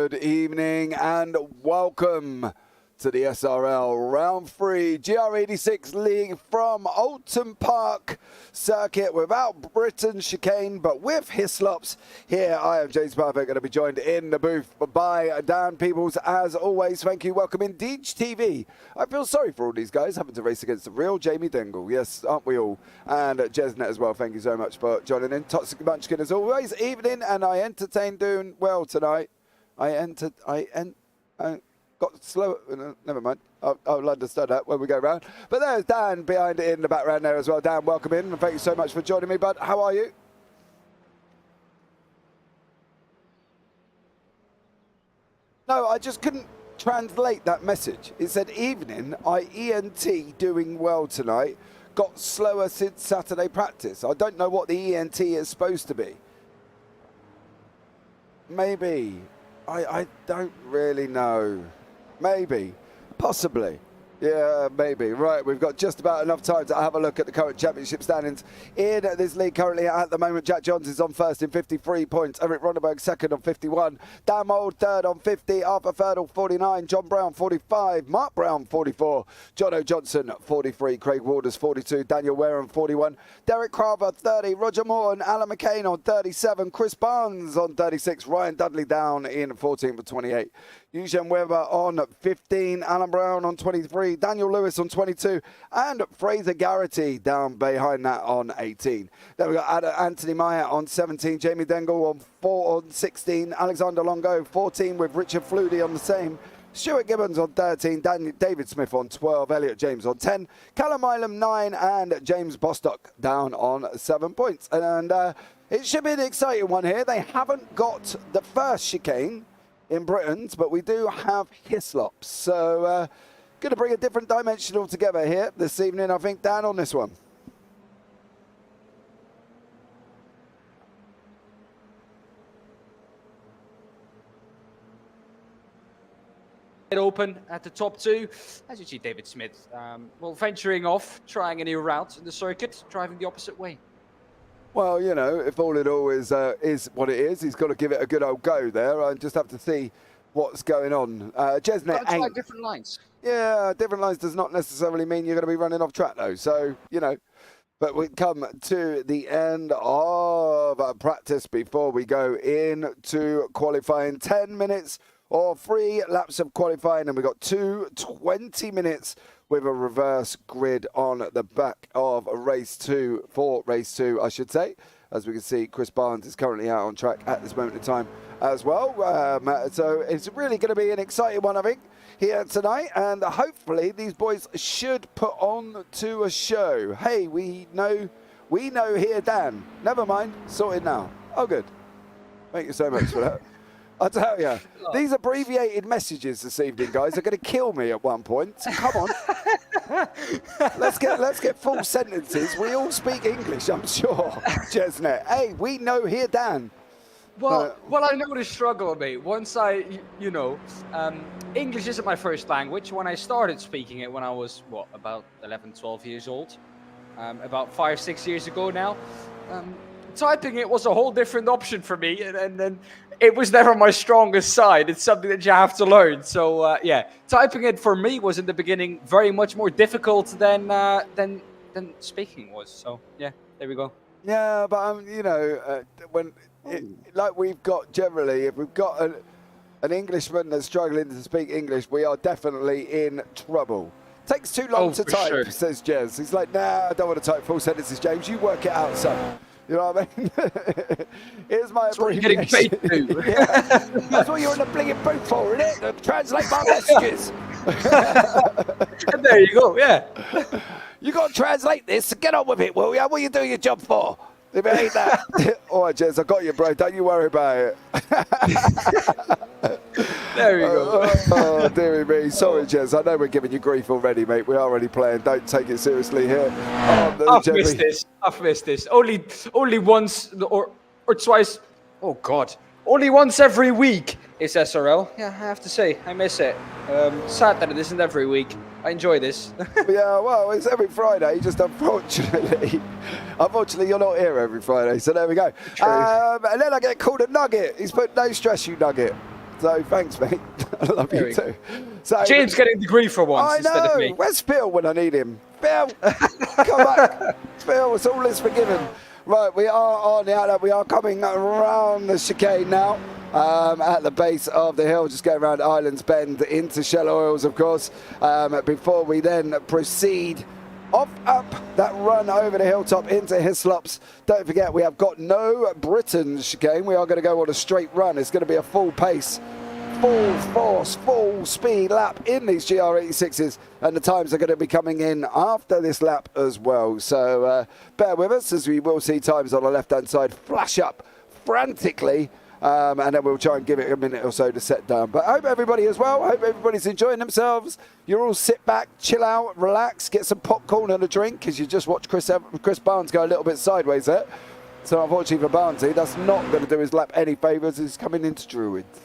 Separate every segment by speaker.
Speaker 1: Good evening and welcome to the SRL Round 3 GR86 League from Oulton Park circuit without Britain's chicane but with Hislops. Here I am, James Parfitt, going to be joined in the booth by Daan Pepels. As always, thank you. Welcome in Deej TV. I feel sorry for all these guys having to race against the real Jamie Dingle. Yes, aren't we all? And Jesnet as well. Thank you so much for joining in. Toxic Munchkin as always. Evening, and I entertained doing well tonight. Got slow. Never mind. I'll understand that when we go round. But there's Dan behind it in the background there as well. Dan, welcome in, and thank you so much for joining me, bud. How are you? No, I just couldn't translate that message. It said evening, ENT doing well tonight. Got slower since Saturday practice. I don't know what the ENT is supposed to be. Maybe. I don't really know. Maybe. Possibly. Yeah, maybe. Right, we've got just about enough time to have a look at the current championship standings in this league. Currently at the moment, Jack Johns is on first in 53 points. Eric Ronneberg second on 51. Dan Mould third on 50. Arthur Ferdle 49. John Brown 45. Mark Brown 44. Jono Johnson 43. Craig Waters 42. Daniel Wareham 41. Derek Carver 30. Roger Morton. Alan McCain on 37. Chris Barnes on 36. Ryan Dudley down in 14 for 28. Eugene Weber on 15. Alan Brown on 23. Daniel Lewis on 22, and Fraser Garrity down behind that on 18. Then we've got Anthony Meyer on 17, Jamie Dingle on 16, Alexander Longo 14 with Richard Flutie on the same, Stuart Gibbons on 13, David Smith on 12, Elliot James on 10, Callum Milam 9, and James Bostock down on 7 points. And it should be an exciting one here. They haven't got the first chicane in Britain's, but we do have Hislops. So going to bring a different dimension altogether here this evening, I think, Dan, on this one.
Speaker 2: Open at the top two, as you see David Smith, venturing off, trying a new route in the circuit, driving the opposite way.
Speaker 1: Well, you know, if all in all is what it is, he's got to give it a good old go there. I just have to see what's going on. Jesnet
Speaker 2: try different lines.
Speaker 1: Yeah, different lines does not necessarily mean you're going to be running off track, though. So, you know, but we come to the end of practice before we go into qualifying. 10 minutes or 3 laps of qualifying, and we've got 20 minutes with a reverse grid on the back of race 2, for race 2, I should say. As we can see, Chris Barnes is currently out on track at this moment in time as well. So it's really going to be an exciting one, I think, here tonight. And hopefully these boys should put on to a show. Hey, we know here, Dan. Never mind, sorted now. Oh, good. Thank you so much for that. I tell you, these abbreviated messages this evening, guys, are going to kill me at one point. Come on, let's get full sentences. We all speak English, I'm sure. Jesnet, hey, we know here, Dan.
Speaker 2: Well, I know the struggle, mate. Once English isn't my first language. When I started speaking it when I was, about 11, 12 years old, about 5, 6 years ago now, typing it was a whole different option for me, and then it was never my strongest side. It's something that you have to learn. So, yeah, typing it for me was in the beginning very much more difficult than speaking was. So, yeah, there we go.
Speaker 1: Yeah, but you know, like we've got generally, if we've got an Englishman that's struggling to speak English, we are definitely in trouble. Takes too long to type, sure, says Jez. He's like, nah, I don't want to type full sentences, James. You work it out, son. You know what I mean? Here's my abbreviation.
Speaker 2: That's what you're getting paid to.
Speaker 1: Yeah, that's what you're in the blinging booth for, isn't it? To translate my messages.
Speaker 2: And there you go, yeah.
Speaker 1: You got to translate this. Get on with it, will you? What are you doing your job for? If it ain't that. All right, Jez, I got you, bro. Don't you worry about it.
Speaker 2: There we go.
Speaker 1: Oh, dearie me. Sorry, Jez. I know we're giving you grief already, mate. We're already playing. Don't take it seriously here.
Speaker 2: I've missed this. Only once or twice. Oh, God. Only once every week is SRL. Yeah, I have to say, I miss it. Sad that it isn't every week. I enjoy this.
Speaker 1: Yeah, well, it's every Friday, just unfortunately you're not here every Friday, so there we go. And then I get called a nugget. He's put no stress, you nugget. So thanks, mate. I love you too. So
Speaker 2: James getting the grief for once instead of me.
Speaker 1: Where's Phil when I need him? Phil, come back. Phil, it's all is forgiven. Right, we are on the outlet. We are coming around the chicane now. At the base of the hill, just going around Islands Bend into Shell Oils, of course, before we then proceed off up that run over the hilltop into Hislops. Don't forget, we have got no Britain chicane. We are going to go on a straight run. It's going to be a full pace, full force, full speed lap in these GR86s, and the times are going to be coming in after this lap as well. So bear with us, as we will see times on the left-hand side flash up frantically. And then we'll try and give it a minute or so to set down. But I hope everybody as well. I hope everybody's enjoying themselves. You're all sit back, chill out, relax, get some popcorn and a drink, because you just watched Chris Barnes go a little bit sideways there. So unfortunately for Barnesy, that's not going to do his lap any favours. He's coming into Druids.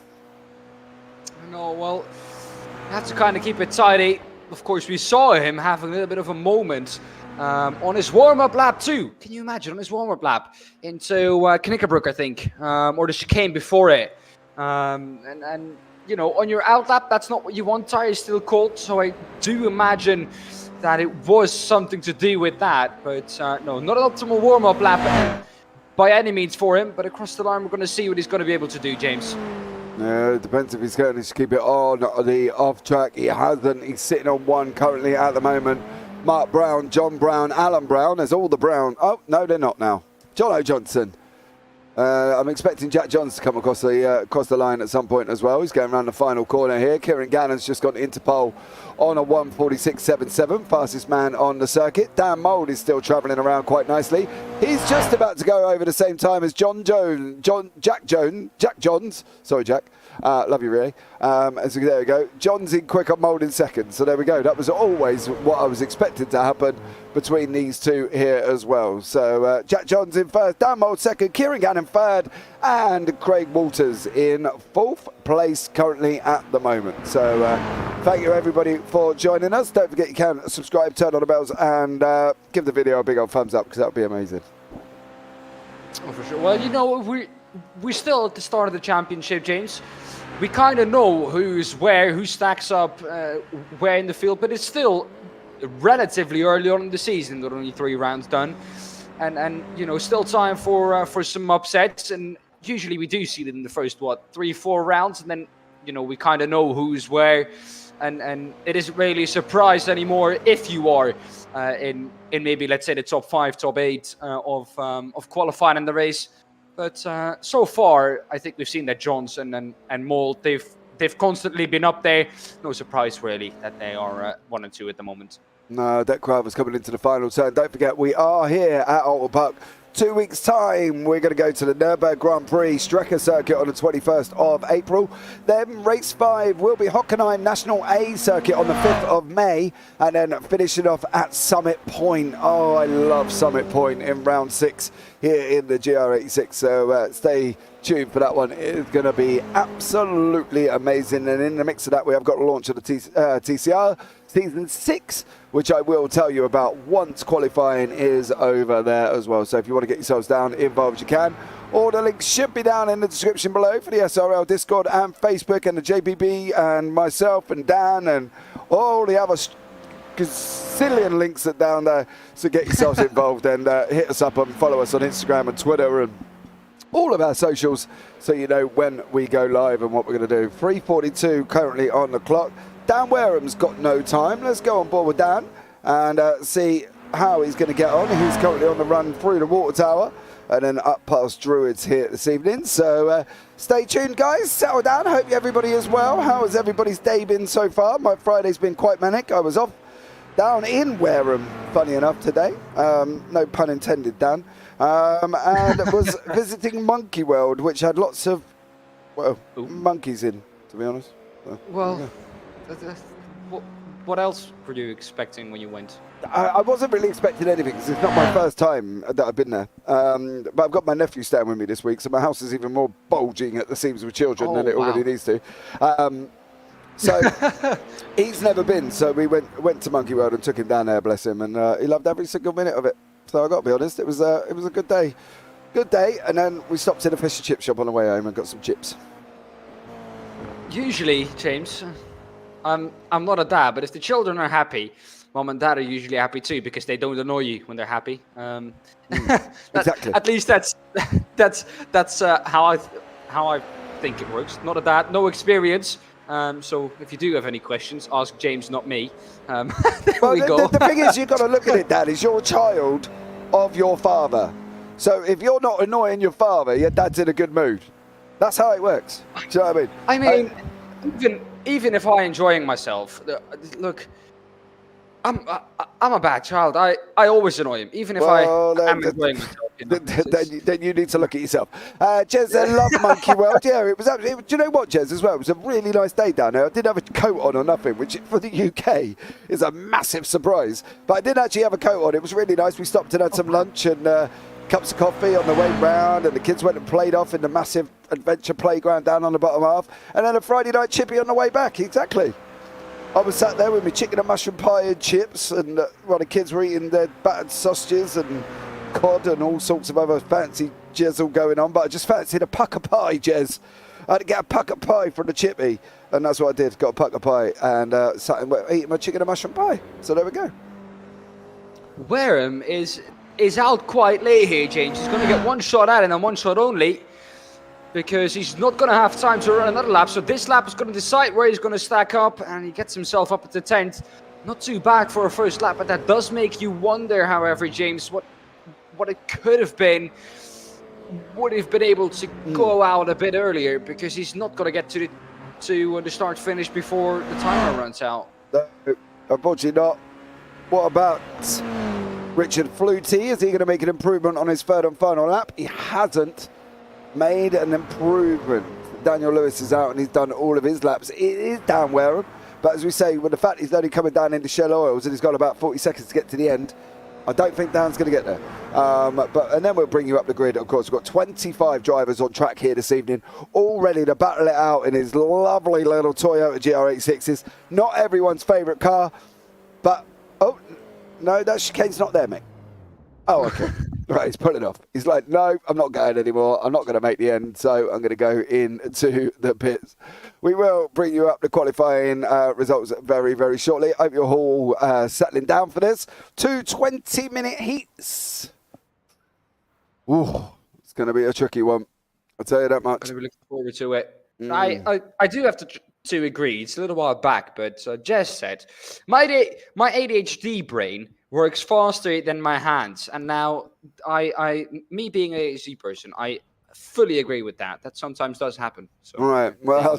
Speaker 2: No, well, you have to kind of keep it tidy. Of course, we saw him having a little bit of a moment on his warm-up lap too. Can you imagine, on his warm-up lap into Knickerbrook, I think, or the chicane before it. And you know, on your out lap, that's not what you want. Tire is still cold, so I do imagine that it was something to do with that. But no, not an optimal warm-up lap by any means for him. But across the line, we're going to see what he's going to be able to do, James.
Speaker 1: It depends if he's going to keep it on the off track. He hasn't. He's sitting on one currently at the moment. Mark Brown, John Brown, Alan Brown. There's all the Brown. Oh, no, they're not now. John O'Johnson. I'm expecting Jack Johns to come across the line at some point as well. He's going around the final corner here. Kieran Gannon's just gone into pole on a 1:46.77, fastest man on the circuit. Dan Mould is still travelling around quite nicely. He's just about to go over the same time as Jack Johns. Sorry, Jack. Love you, really. There we go. John's in quick, up Mould in second. So there we go. That was always what I was expecting to happen between these two here as well. So Jack Johns in first, Dan Mould second, Kieran Gannon third, and Craig Walters in fourth place currently at the moment. So thank you everybody for joining us. Don't forget you can subscribe, turn on the bells, and give the video a big old thumbs up, because that would be amazing.
Speaker 2: Oh, for sure. Well, you know, we're still at the start of the championship, James. We kind of know who's where, who stacks up where in the field, but it's still relatively early on in the season. There are only 3 rounds done, and you know, still time for some upsets. And usually we do see them in the first 3-4 rounds, and then you know, we kind of know who's where, and it isn't really a surprise anymore if you are in maybe, let's say, the top 5, top 8 of qualifying in the race. But so far, I think we've seen that Johnson and Mould, they've constantly been up there. No surprise, really, that they are 1 and 2 at the moment.
Speaker 1: No, Deck Crowder's coming into the final turn. Don't forget, we are here at Oulton Park. 2 weeks' time, we're going to go to the Nürburgring Grand Prix Strecker Circuit on the 21st of April. Then race 5 will be Hockenheim National A Circuit on the 5th of May. And then finishing off at Summit Point. Oh, I love Summit Point in round 6 here in the GR86. So stay tuned for that one. It's going to be absolutely amazing. And in the mix of that, we have got the launch of the TCR Season 6, which I will tell you about once qualifying is over there as well. So if you want to get yourselves down, involved, you can. All the links should be down in the description below for the SRL Discord and Facebook, and the JPB and myself and Dan and all the other gazillion links that down there. So get yourselves involved and hit us up and follow us on Instagram and Twitter and all of our socials, so you know when we go live and what we're going to do. 3:42 currently on the clock. Dan Wareham's got no time. Let's go on board with Dan and see how he's going to get on. He's currently on the run through the water tower and then up past Druids here this evening. So stay tuned, guys. Settle down. Hope everybody is well. How has everybody's day been so far? My Friday's been quite manic. I was off down in Wareham, funny enough, today. No pun intended, Dan. And was visiting Monkey World, which had lots of, well, monkeys in, to be honest. So,
Speaker 2: well,
Speaker 1: yeah.
Speaker 2: What else were you expecting when you went?
Speaker 1: I wasn't really expecting anything, because it's not my first time that I've been there. But I've got my nephew staying with me this week, so my house is even more bulging at the seams with children than it already needs to. So he's never been, so we went to Monkey World and took him down there, bless him, and he loved every single minute of it. So I got to be honest, it was a good day. Good day, and then we stopped in a fish and chip shop on the way home and got some chips.
Speaker 2: Usually, James, I'm not a dad, but if the children are happy, mom and dad are usually happy too because they don't annoy you when they're happy.
Speaker 1: Exactly.
Speaker 2: At least that's how I think it works. Not a dad, no experience. So if you do have any questions, ask James, not me. There
Speaker 1: Well,
Speaker 2: we go.
Speaker 1: the thing is, you've got to look at it, Dad, is you're a child of your father. So if you're not annoying your father, your dad's in a good mood. That's how it works. Do you know what I mean?
Speaker 2: I mean, even if I'm enjoying myself, look, I'm a bad child. I always annoy him, even if I am enjoying myself. You know?
Speaker 1: Then you need to look at yourself. Jez, I love Monkey World. Yeah, it was. Do you know what, Jez, as well? It was a really nice day down there. I didn't have a coat on or nothing, which for the UK is a massive surprise. But I didn't actually have a coat on. It was really nice. We stopped and had some lunch and cups of coffee on the way round, and the kids went and played off in the massive adventure playground down on the bottom half. And then a Friday night chippy on the way back. Exactly. I was sat there with my chicken and mushroom pie and chips, and while the kids were eating their battered sausages and cod and all sorts of other fancy jizzle going on. But I just fancied a pucker pie, Jez. I had to get a pucker pie from the chippy, and that's what I did. Got a pucker pie and sat and eating my chicken and mushroom pie. So there we go.
Speaker 2: Wareham is out quite late here, James. He's going to get one shot at it and one shot only, because he's not going to have time to run another lap. So this lap is going to decide where he's going to stack up, and he gets himself up at the 10th. Not too bad for a first lap, but that does make you wonder, however, James, what it could have been. Would have been able to go out a bit earlier, because he's not going to get to the start finish before the timer runs out.
Speaker 1: No, unfortunately not. What about Richard Flutie? Is he going to make an improvement on his third and final lap? He hasn't made an improvement. Daniel Lewis is out and he's done all of his laps. It is down Wareham, but as we say, with the fact he's only coming down into Shell Oils and he's got about 40 seconds to get to the end, I don't think Dan's going to get there. And then we'll bring you up the grid. Of course, we've got 25 drivers on track here this evening, all ready to battle it out in his lovely little Toyota GR86s. Not everyone's favourite car, but oh no, that chicane's not there, mate. Oh, okay. Right, he's pulling off. He's like, no, I'm not going anymore. I'm not going to make the end, so I'm going to go into the pits. We will bring you up the qualifying results very, very shortly. Hope you're all settling down for this. 2 20-minute heats. Ooh, it's going to be a tricky one. I'll tell you that much.
Speaker 2: I'm going to be looking forward to it. I do have to agree. It's a little while back, but Jess said, my ADHD brain works faster than my hands, and now me being an ADHD person, I fully agree with that. That sometimes does happen. So,
Speaker 1: all right. Well,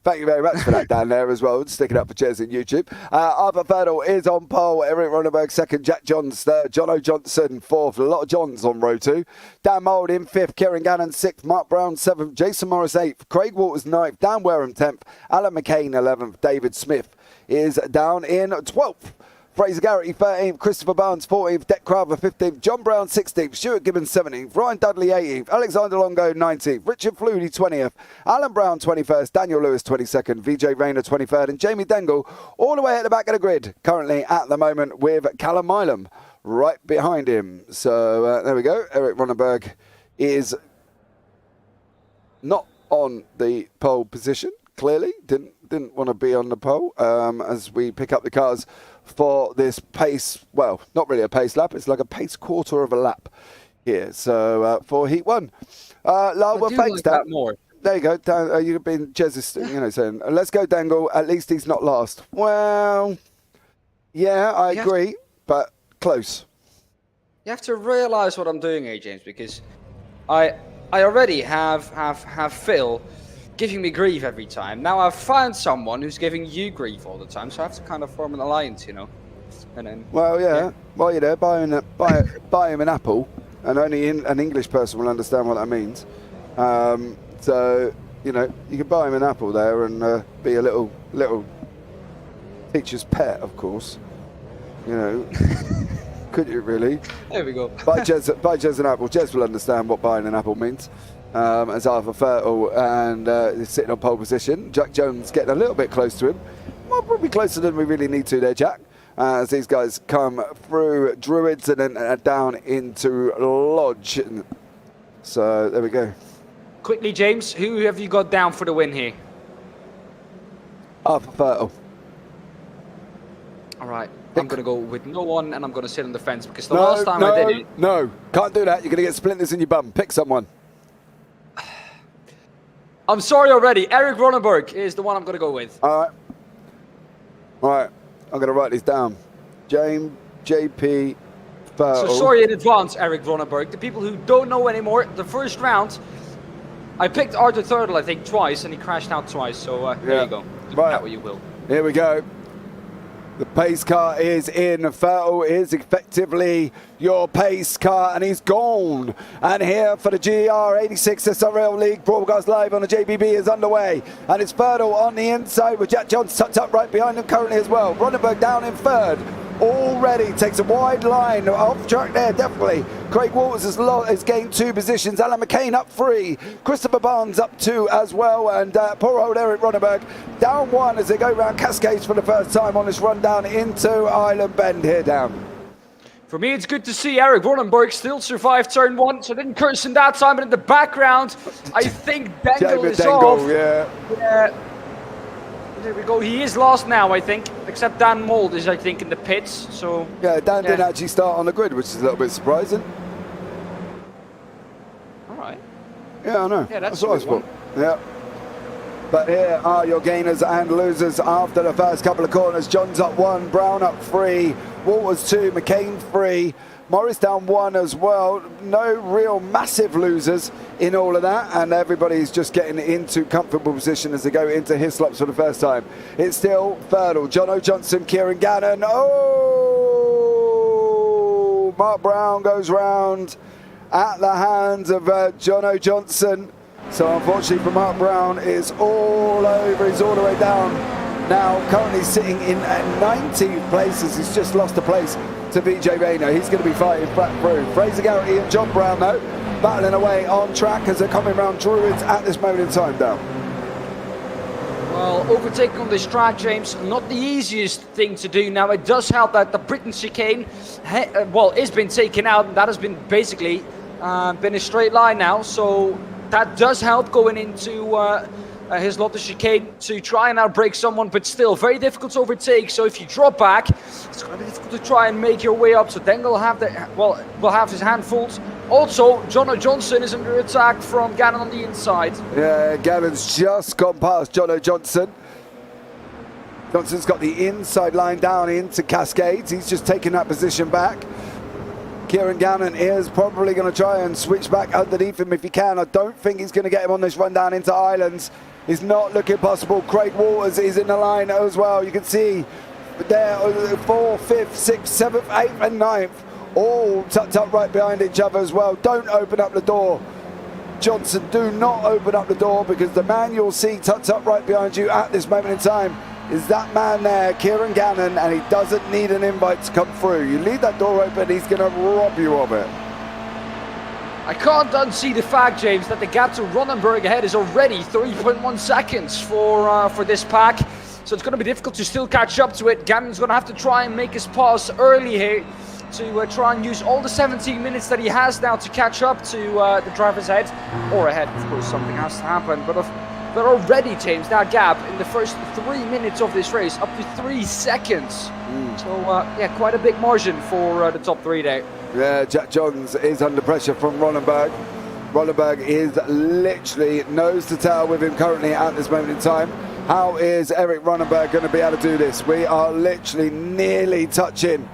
Speaker 1: thank you very much for that down there as well. Sticking up for Jez on YouTube. Arthur Ferdal is on pole. Eric Ronenberg second. Jack Johns third. Jono Johnson fourth. A lot of Johns on row 2. Dan Mould in fifth. Kieran Gannon sixth. Mark Brown seventh. Jason Morris eighth. Craig Waters ninth. Dan Wareham 10th. Alan McCain 11th. David Smith is down in 12th. Fraser Garrity 13th, Christopher Barnes 14th, Deck Crowther 15th, John Brown 16th, Stuart Gibbons 17th, Ryan Dudley 18th, Alexander Longo 19th, Richard Flutie 20th, Alan Brown 21st, Daniel Lewis 22nd, VJ Rayner 23rd, and Jamie Dengle all the way at the back of the grid, currently at the moment with Callum Milam right behind him. So there we go. Eric Ronenberg is not on the pole position, clearly. Didn't want to be on the pole as we pick up the cars for this pace, well, not really a pace lap, it's like a pace quarter of a lap here. So for Heat 1. Lyle, well, thanks, Dan.
Speaker 2: More.
Speaker 1: There you go, Dan. You've been Jez, saying, let's go, Dangle. At least he's not last. Well, yeah, I agree, but close.
Speaker 2: You have to realise what I'm doing here, James, because I already have Phil giving me grief every time. Now I've found someone who's giving you grief all the time, so I have to kind of form an alliance, And then,
Speaker 1: well, yeah. While you're there, buy him an apple, and only an English person will understand what that means. So you can buy him an apple there and be a little teacher's pet, of course. Could you really?
Speaker 2: There we go.
Speaker 1: Buy Jez an apple. Jez will understand what buying an apple means. As Arthur Ferdal and is sitting on pole position. Jack Jones getting a little bit close to him. Well, probably closer than we really need to there, Jack. As these guys come through Druids and then down into Lodge. So there we go.
Speaker 2: Quickly, James, who have you got down for the win here?
Speaker 1: After Fertile.
Speaker 2: All right. I'm going to go with no one, and I'm going to sit on the fence because the last time I did it...
Speaker 1: No, can't do that. You're going to get splinters in your bum. Pick someone.
Speaker 2: I'm sorry already. Eric Ronenberg is the one I'm going to go with.
Speaker 1: All right. I'm going to write this down. JP Fertile.
Speaker 2: So sorry in advance, Eric Ronenberg. The people who don't know anymore, the first round, I picked Arthur Thurtle, I think, twice, and he crashed out twice. So there you go. Do that what you will.
Speaker 1: Here we go. The pace car is in. Fertile is effectively your pace car, and he's gone. And here for the GR86 SRL League broadcast live on the JPB is underway. And it's Fertile on the inside with Jack Jones tucked up right behind him currently as well. Ronenberg down in third. Already takes a wide line off track there, definitely. Craig Waters has gained 2 positions. Alan McCain up 3. Christopher Barnes up 2 as well. And poor old Eric Ronenberg down 1 as they go round Cascades for the first time on this run down into Island Bend here down.
Speaker 2: For me, it's good to see Eric Ronenberg still survive turn 1. So didn't curse in that time, but in the background, I think Dangle is off. Yeah. There we go. He is lost now, I think. Except Dan Mold is, I think, in the pits. So
Speaker 1: yeah, Dan didn't actually start on the grid, which is a little bit surprising.
Speaker 2: All right.
Speaker 1: Yeah, I know.
Speaker 2: Yeah, that's
Speaker 1: what I thought. Yeah. But here are your gainers and losers after the first couple of corners. John's up 1, Brown up 3, Walters 2, McCain 3. Morris down 1 as well. No real massive losers in all of that, and everybody's just getting into comfortable position as they go into Hislops for the first time. It's still Fertile, Jono Johnson, Kieran Gannon. Oh! Mark Brown goes round at the hands of Jono Johnson. So unfortunately for Mark Brown, it's all over. He's all the way down. Now currently sitting in at 19th places. He's just lost a place to VJ Rayner. He's going to be fighting back through. Fraser Garrity and John Brown, though, battling away on track as they're coming around Druids at this moment in time, down.
Speaker 2: Well, overtaking on this track, James, not the easiest thing to do. Now, it does help that the Britain chicane, is been taken out, and that has been basically been a straight line now. So that does help going into his Lotte chicane to try and outbrake someone, but still very difficult to overtake. So if you drop back, it's going to be difficult to try and make your way up. So then will have will have his handfuls. Also, Jono Johnson is under attack from Gannon on the inside. Yeah,
Speaker 1: Gannon's just gone past Jono Johnson. Johnson's got the inside line down into Cascades. He's just taken that position back. Kieran Gannon is probably going to try and switch back underneath him if he can. I don't think he's going to get him on this run down into Islands. It's not looking possible. Craig Waters is in the line as well. You can see there 4th, 5th, 6th, 7th, 8th and 9th all tucked up right behind each other as well. Don't open up the door, Johnson. Do not open up the door, because the man you'll see tucked up right behind you at this moment in time is that man there, Kieran Gannon, and he doesn't need an invite to come through. You leave that door open, he's going to rob you of it.
Speaker 2: I can't unsee the fact, James, that the gap to Ronenberg ahead is already 3.1 seconds for this pack. So it's going to be difficult to still catch up to it. Gannon's going to have to try and make his pass early here to try and use all the 17 minutes that he has now to catch up to the driver's head. Or ahead, of course, something has to happen. But already, James, that gap in the first 3 minutes of this race, up to 3 seconds. So, yeah, quite a big margin for the top 3 there.
Speaker 1: Yeah, Jack Johns is under pressure from Ronenberg. Ronenberg is literally nose to tail with him currently at this moment in time. How is Eric Ronenberg going to be able to do this? We are literally nearly touching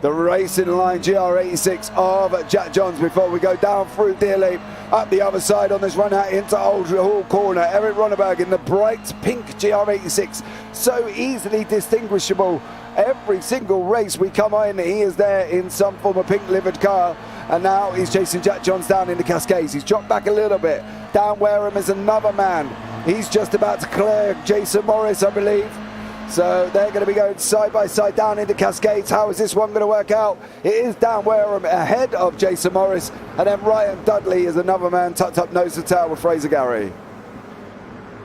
Speaker 1: the racing line GR86 of Jack Johns before we go down through Deer Leap, up the other side on this run out into Old Hall Corner. Eric Ronenberg in the bright pink GR86, so easily distinguishable. Every single race we come in, he is there in some form of pink livered car. And now he's chasing Jack Johns down in the Cascades. He's dropped back a little bit. Dan Wareham is another man. He's just about to clear Jason Morris, I believe. So they're going to be going side by side down into Cascades. How is this one going to work out? It is Dan Wareham ahead of Jason Morris. And then Ryan Dudley is another man tucked up nose to tail with Fraser Garrity.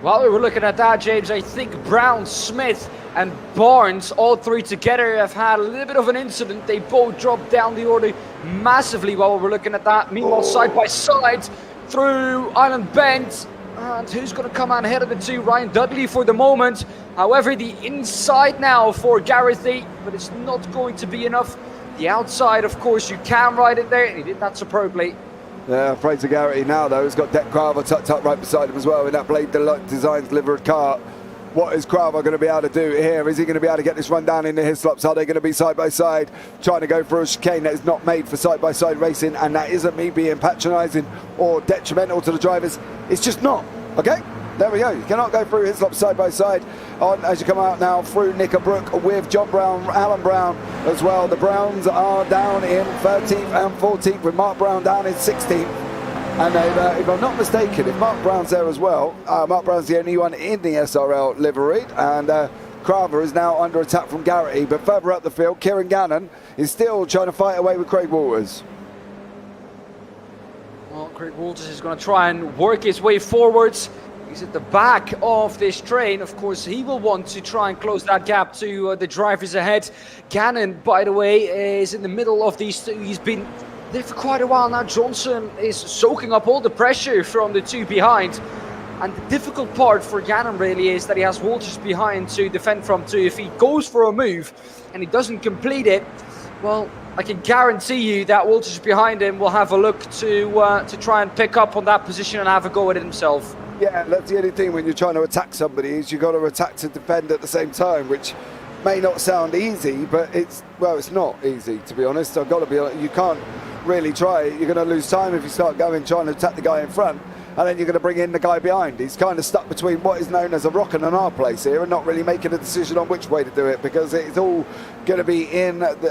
Speaker 2: While we were looking at that, James, I think Brown, Smith and Barnes, all 3 together, have had a little bit of an incident. They both dropped down the order massively while we were looking at that. Meanwhile, side by side through Island Bend, And who's going to come out ahead of the two? Ryan Dudley for the moment. However, the inside now for Gareth, but it's not going to be enough. The outside, of course, you can ride it there, and he did that superbly.
Speaker 1: Yeah, Fraser Garrity now, though, has got Deck Crowther tucked up right beside him as well in that Blade Designs delivered car. What is Crowther going to be able to do here? Is he going to be able to get this run down into his slops? Are they going to be side by side, trying to go for a chicane that is not made for side by side racing? And that isn't me being patronising or detrimental to the drivers. It's just not. Okay, there we go. You cannot go through his slops side by side on as you come out now through Knickerbrook with John Brown, Alan Brown as well. The Browns are down in 13th and 14th with Mark Brown down in 16th. And if I'm not mistaken, if Mark Brown's there as well, Mark Brown's the only one in the SRL livery, and Crowther is now under attack from Garrity. But further up the field, Kieran Gannon is still trying to fight away with Craig Walters.
Speaker 2: Well, Craig Walters is going to try and work his way forwards. He's at the back of this train. Of course, he will want to try and close that gap to the drivers ahead. Gannon, by the way, is in the middle of these two. He's been there for quite a while now. Johnson is soaking up all the pressure from the two behind. And the difficult part for Gannon really is that he has Walters behind to defend from too. If he goes for a move and he doesn't complete it, well, I can guarantee you that Walters behind him will have a look to try and pick up on that position and have a go at it himself.
Speaker 1: Yeah, that's the only thing when you're trying to attack somebody is you've got to attack to defend at the same time, which may not sound easy, but it's not easy, to be honest. I've got to be honest, you can't really try it. You're going to lose time if you start trying to attack the guy in front, and then you're going to bring in the guy behind. He's kind of stuck between what is known as a rock and an hard place here and not really making a decision on which way to do it, because it's all going to be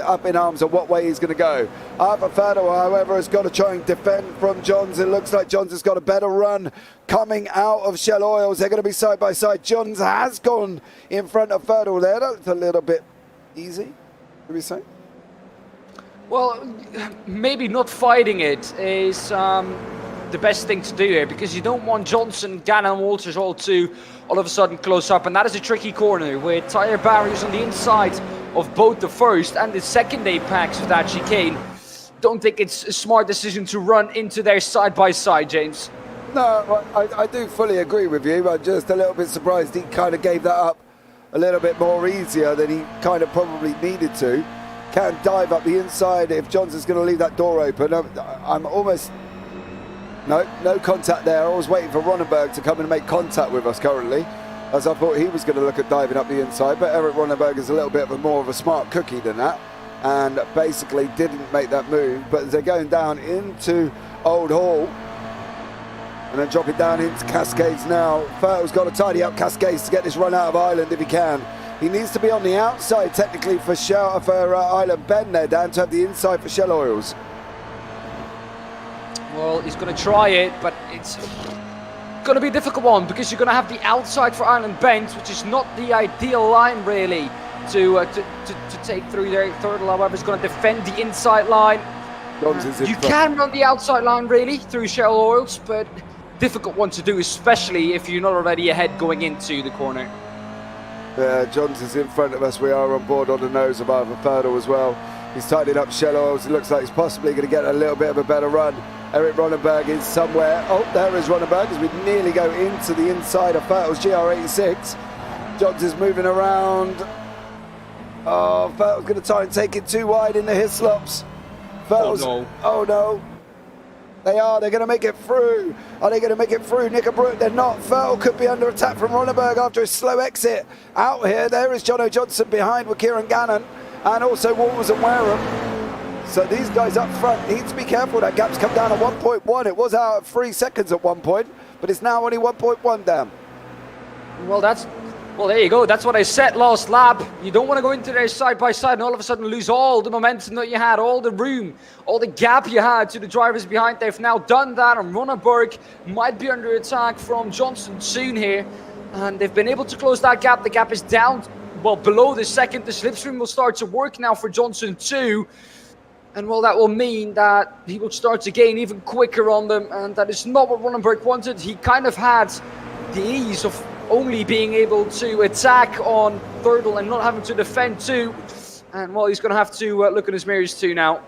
Speaker 1: up in arms of what way he's going to go. Arthur Ferdel, however, has got to try and defend from Johns. It looks like Johns has got a better run coming out of Shell Oils. They're going to be side by side. Johns has gone in front of Ferdel there. That's a little bit easy, would we say?
Speaker 2: Well, maybe not fighting it is the best thing to do here, because you don't want Johnson, Gannon and Walters all of a sudden close up, and that is a tricky corner with tyre barriers on the inside of both the first and the second apex of that chicane. Don't think it's a smart decision to run into their side by side, James.
Speaker 1: No, I do fully agree with you. I'm just a little bit surprised he kind of gave that up a little bit more easier than he kind of probably needed to. Can dive up the inside if Johnson's going to leave that door open. I'm almost... No contact there. I was waiting for Ronenberg to come and make contact with us currently, as I thought he was going to look at diving up the inside, but Eric Ronenberg is a little bit more of a smart cookie than that, and basically didn't make that move. But they're going down into Old Hall, and then dropping down into Cascades now. Fertel's got to tidy up Cascades to get this run out of Island if he can. He needs to be on the outside technically for Island Bend there, down to have the inside for Shell Oils.
Speaker 2: Well, he's going to try it, but it's going to be a difficult one, because you're going to have the outside for Island Bend, which is not the ideal line really to take through there. Turtle, however, is going to defend the inside line. You can run the outside line really through Shell Oils, but difficult one to do, especially if you're not already ahead going into the corner.
Speaker 1: Johns is in front of us. We are on board on the nose of Arthur Ferdel as well. He's tidying up Shell Oils. It looks like he's possibly going to get a little bit of a better run. Eric Ronenberg is somewhere. Oh, there is Ronenberg as we nearly go into the inside of Fertel's GR86. Johns is moving around. Oh, Fertel's going to try and take it too wide into his slops. Fertel's, oh no. They're going to make it through. Are they going to make it through Knickerbrook? They're not. Fertel could be under attack from Ronenberg after a slow exit out here. There is Jono Johnson behind with Kieran Gannon, and also Walters and Wareham. So these guys up front need to be careful. That gap's come down to 1.1. It was out at 3 seconds at one point, but it's now only 1.1 down.
Speaker 2: Well, there you go. That's what I said last lap. You don't want to go into there side by side and all of a sudden lose all the momentum that you had, all the room, all the gap you had to the drivers behind. They've now done that, and Ronenberg might be under attack from Johnson soon here. And they've been able to close that gap. The gap is down, well, below the second. The slipstream will start to work now for Johnson too. And well, that will mean that he will start to gain even quicker on them. And that is not what Ronenberg wanted. He kind of had the ease of only being able to attack on Turtle and not having to defend too. And well, he's going to have to look at his mirrors too now.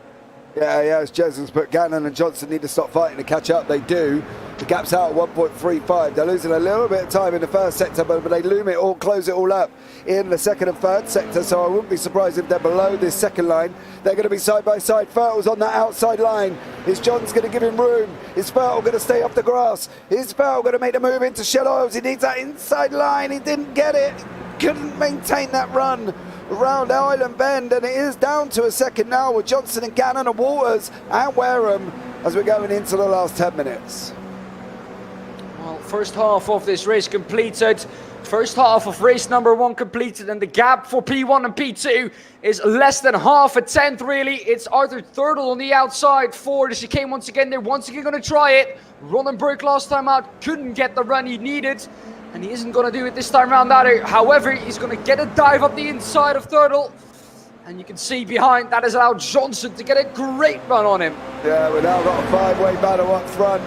Speaker 1: Yeah, as Jessen's put, Gannon and Johnson need to stop fighting to catch up. They do. The gap's out at 1.35. They're losing a little bit of time in the first sector, but they loom it all, close it all up in the second and third sector. So I wouldn't be surprised if they're below this second line. They're going to be side by side. Fertel's on that outside line. Is John's going to give him room? Is Fertel going to stay off the grass? Is Fertel going to make the move into Shell Oils? He needs that inside line. He didn't get it. Couldn't maintain that run around Island Bend, and it is down to a second now with Johnson and Gannon and Waters and Wareham as we're going into the last 10 minutes.
Speaker 2: Well, first half of this race completed. First half of race number 1 completed, and the gap for P1 and P2 is less than half a tenth, really. It's Arthur Thurtle on the outside for the chicane once again. They're once again going to try it. Ronenberg last time out couldn't get the run he needed, and he isn't going to do it this time around either. However, he's going to get a dive up the inside of Thurtle, and you can see behind that has allowed Johnson to get a great run on him.
Speaker 1: Yeah, we've now got a 5-way battle up front.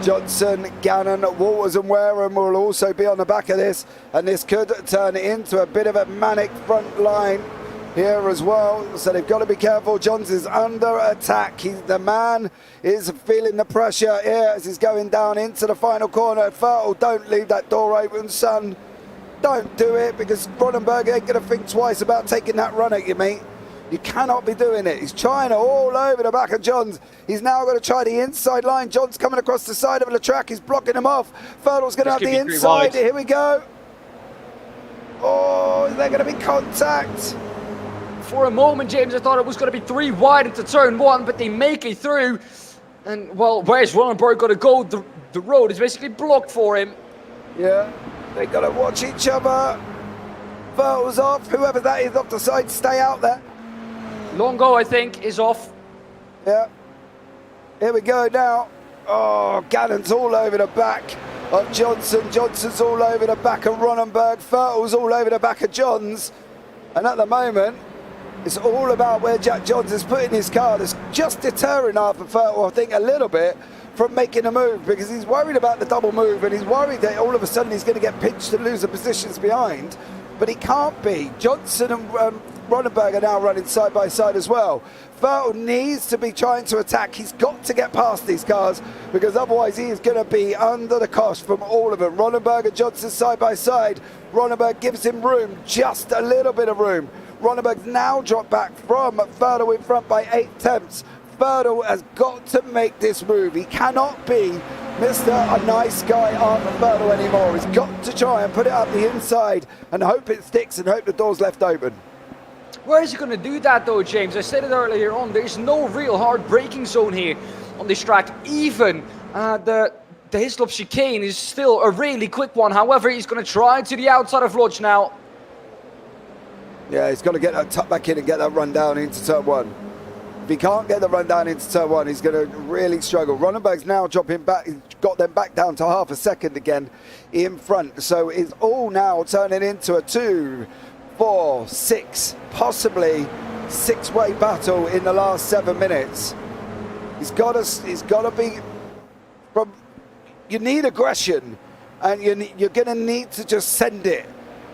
Speaker 1: Johnson, Gannon, Waters and Wareham will also be on the back of this, and this could turn into a bit of a manic front line here as well, so they've got to be careful. Johnson's under attack. The man is feeling the pressure here as he's going down into the final corner. Fertel, don't leave that door open, son. Don't do it, because Ronenberg ain't going to think twice about taking that run at you, mate. You cannot be doing it. He's trying it all over the back of Johns. He's now going to try the inside line. Johns coming across the side of the track. He's blocking him off. Fertel's going to have the inside. Here we go. Oh, is there going to be contact?
Speaker 2: For a moment, James, I thought it was going to be 3 wide into turn 1, but they make it through. And, well, where's Ronenberg going to go? The road is basically blocked for him.
Speaker 1: Yeah, they got to watch each other. Fertel's off. Whoever that is off the side, stay out there.
Speaker 2: Longo, I think, is off.
Speaker 1: Yeah. Here we go now. Oh, Gannon's all over the back of Johnson. Johnson's all over the back of Ronenberg. Fertel's all over the back of Johns. And at the moment, it's all about where Jack Johns is putting his car. That's just deterring Arthur Fertel, I think, a little bit from making a move, because he's worried about the double move, and he's worried that all of a sudden he's going to get pinched and lose the positions behind. But he can't be. Johnson and Ronenberg are now running side by side as well. Fertel needs to be trying to attack. He's got to get past these cars, because otherwise he is going to be under the cosh from all of them. Ronenberg and Johnson side by side. Ronenberg gives him room, just a little bit of room. Ronenberg's now dropped back from Fertel in front by 8 tenths. Fertel has got to make this move. He cannot be Mr. A Nice Guy Arthur Fertel anymore. He's got to try and put it up the inside and hope it sticks and hope the door's left open.
Speaker 2: Where is he going to do that though, James? I said it earlier on, there's no real hard braking zone here on this track. Even the Hislop chicane is still a really quick one. However, he's going to try to the outside of Lodge now.
Speaker 1: Yeah, he's got to get that tuck back in and get that run down into turn 1. If he can't get the run down into turn 1, he's going to really struggle. Ronenberg's now dropping back. He's got them back down to half a second again in front. So it's all now turning into a 2, 4, 6, possibly 6-way battle in the last 7 minutes. He's got to be from. You need aggression, and you're going to need to just send it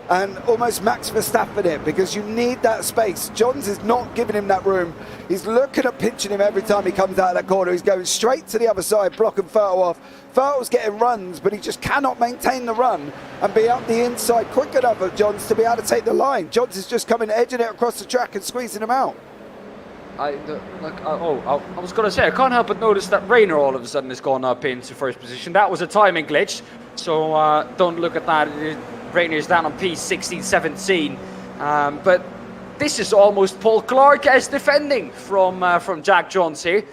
Speaker 1: and almost Max Verstappen it, because you need that space. Johns is not giving him that room. He's looking at pinching him every time he comes out of that corner. He's going straight to the other side, blocking Fertel off. Fertel's getting runs, but he just cannot maintain the run and be up the inside quick enough of Johns to be able to take the line. Johns is just coming, edging it across the track and squeezing him out.
Speaker 2: I was going to say, I can't help but notice that Rayner all of a sudden has gone up into first position. That was a timing glitch, so don't look at that. Rayner's down on P16, 17. But this is almost Paul Clark as defending from Jack Johns here.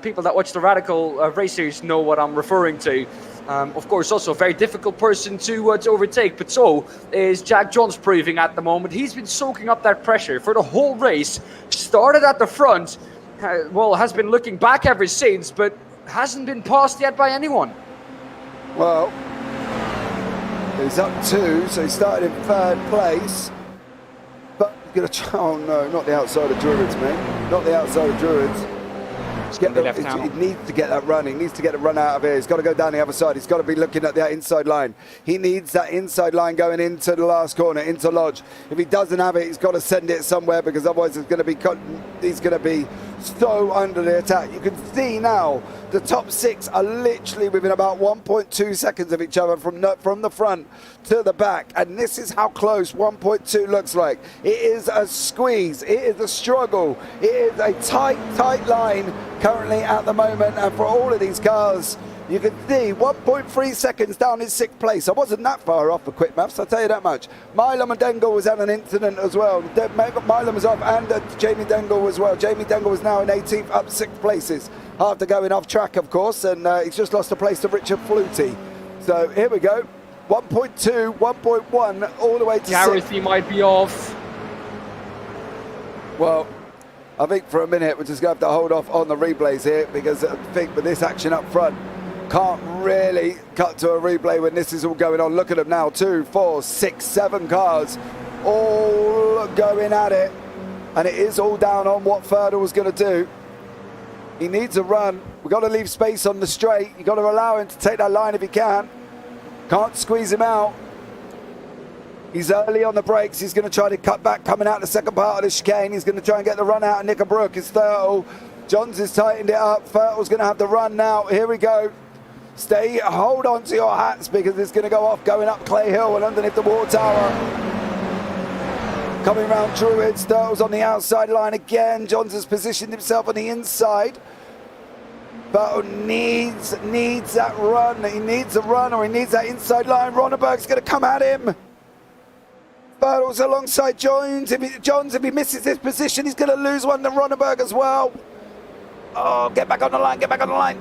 Speaker 2: People that watch the Radical Racers know what I'm referring to. Of course, also a very difficult person to overtake, but so is Jack Johns proving at the moment. He's been soaking up that pressure for the whole race. Started at the front, has been looking back ever since, but hasn't been passed yet by anyone.
Speaker 1: Well, he's up 2, so he started in 3rd place. But he's going to try. Oh no, not the outside of Druids, mate. Not the outside of Druids. He needs to get that run. He needs to get the run out of here. He's got to go down the other side. He's got to be looking at that inside line. He needs that inside line going into the last corner, into Lodge. If he doesn't have it, he's got to send it somewhere, because otherwise he's going to be so under the attack. You can see now the top 6 are literally within about 1.2 seconds of each other from the front to the back, and this is how close 1.2 looks like. It is a squeeze, it is a struggle, it is a tight line currently at the moment, and for all of these cars, you can see 1.3 seconds down in 6th place. I wasn't that far off for quick maths, I'll tell you that much. Milam and Dengle was at an incident as well. Milam was off, and Jamie Dengle as well. Jamie Dengle was now in 18th, up 6 places after going off track, of course, and he's just lost a place to Richard Flutie. So here we go. 1.2, 1.1, all the way to
Speaker 2: Gareth, he might be off.
Speaker 1: Well, I think for a minute we're just going to have to hold off on the replays here, because I think with this action up front, can't really cut to a replay when this is all going on. Look at them now, 2, 4, 6, 7 cars all going at it, and it is all down on what Ferdel's going to do. He needs a run. We've got to leave space on the straight. You've got to allow him to take that line if he can. Can't squeeze him out. He's early on the brakes. He's going to try to cut back coming out the second part of the chicane. He's going to try and get the run out of Knickerbrook. It's Fertel. Johns has tightened it up. Fertel's going to have the run now. Here we go. Hold on to your hats, because it's going to go off going up Clay Hill and underneath the water tower. Coming round Druid. Sturtle's on the outside line again. Johns has positioned himself on the inside. But needs that run. He needs a run, or he needs that inside line. Ronneberg's going to come at him. Fertel's alongside Jones. If he misses this position, he's going to lose one to Ronneberg as well. Oh, get back on the line, get back on the line.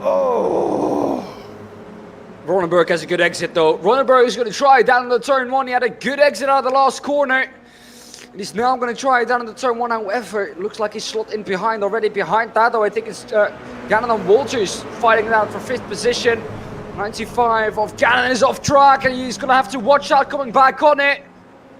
Speaker 1: Oh.
Speaker 2: Ronneberg has a good exit though. Ronneberg is going to try down in the turn 1. He had a good exit out of the last corner. And he's now going to try down in the turn 1. However, it looks like he's slot in behind already. Behind that though, I think it's Gannon Walters fighting it out for 5th position. 95 of Gannon is off track, and he's going to have to watch out coming back on it.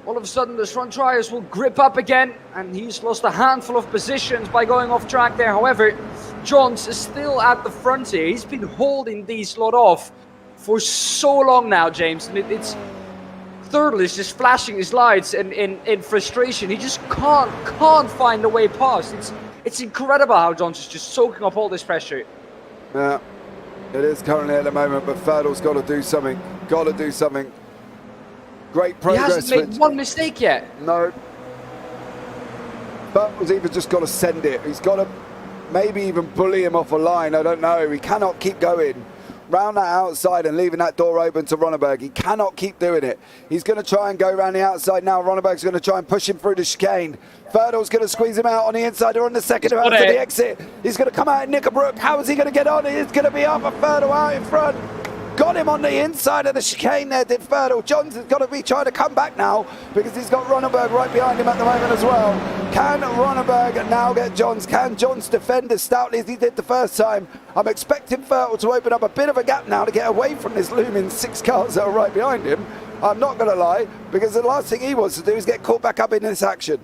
Speaker 2: All of a sudden the front tires will grip up again, and he's lost a handful of positions by going off track there. However, Johns is still at the front here. He's been holding these lot off for so long now, James, and it's Thurtle is just flashing his lights in frustration. He just can't find a way past. It's incredible how Johns is just soaking up all this pressure.
Speaker 1: Yeah, it is currently at the moment, but Fertel's got to do something. Got to do something. Great progress.
Speaker 2: He hasn't made one mistake yet.
Speaker 1: No. Fertel's either just got to send it. He's got to maybe even bully him off a line. I don't know. He cannot keep going round that outside and leaving that door open to Ronneberg. He cannot keep doing it. He's going to try and go around the outside now. Ronneberg's going to try and push him through the chicane. Fertel's going to squeeze him out on the inside or on the second out to the exit. He's going to come out in Knickerbrook. How is he going to get on? It's going to be up for Fertel out in front. Got him on the inside of the chicane there, did Fertel. Johns has got to be trying to come back now, because he's got Ronneberg right behind him at the moment as well. Can Ronneberg now get Johns? Can Johns defend as stoutly as he did the first time? I'm expecting Fertel to open up a bit of a gap now to get away from this looming 6 cars that are right behind him. I'm not going to lie, because the last thing he wants to do is get caught back up in this action.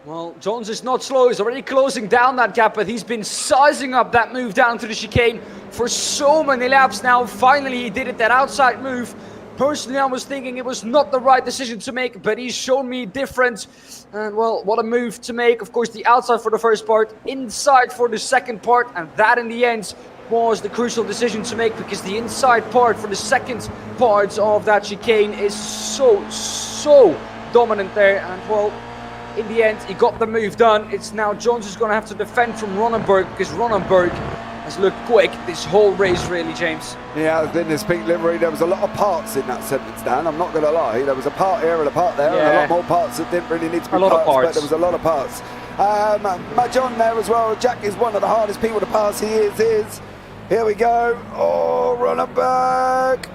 Speaker 2: Well, Johns is not slow. He's already closing down that gap, but he's been sizing up that move down to the chicane for so many laps now. Finally, he did it, that outside move. Personally, I was thinking it was not the right decision to make, but he's shown me different. And, well, what a move to make. Of course, the outside for the first part, inside for the second part, and that in the end was the crucial decision to make, because the inside part for the second part of that chicane is so dominant there. And, well, in the end, he got the move done. It's now Johns who's going to have to defend from Ronneberg, because Ronneberg has looked quick this whole race, really, James.
Speaker 1: Yeah, in this pink livery, there was a lot of parts in that sentence, Dan. I'm not going to lie. There was a part here and a part there, and a lot more parts that didn't really need to be parts, but there was a lot of parts. John there as well. Jack is one of the hardest people to pass. He is. Here we go. Oh, Ronneberg.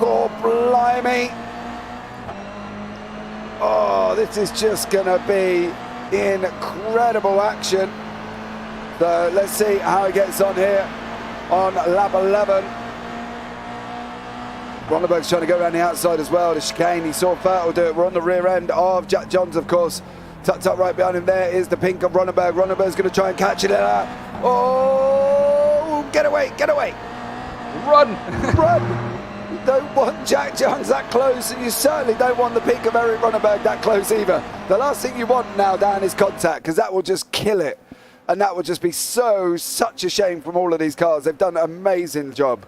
Speaker 1: Oh, blimey. Oh, this is just going to be incredible action. So let's see how he gets on here on lap 11. Ronneberg's trying to go around the outside as well. The chicane, he saw Fertel do it. We're on the rear end of Jack Johns, of course. Tucked up right behind him there is the pink of Ronneberg. Ronneberg's going to try and catch it out. Oh, get away, get away.
Speaker 2: Run.
Speaker 1: Run. don't want Jack Jones that close, and you certainly don't want the peak of Eric Ronenberg that close either. The last thing you want now, Dan, is contact, because that will just kill it. And that would just be such a shame from all of these cars. They've done an amazing job.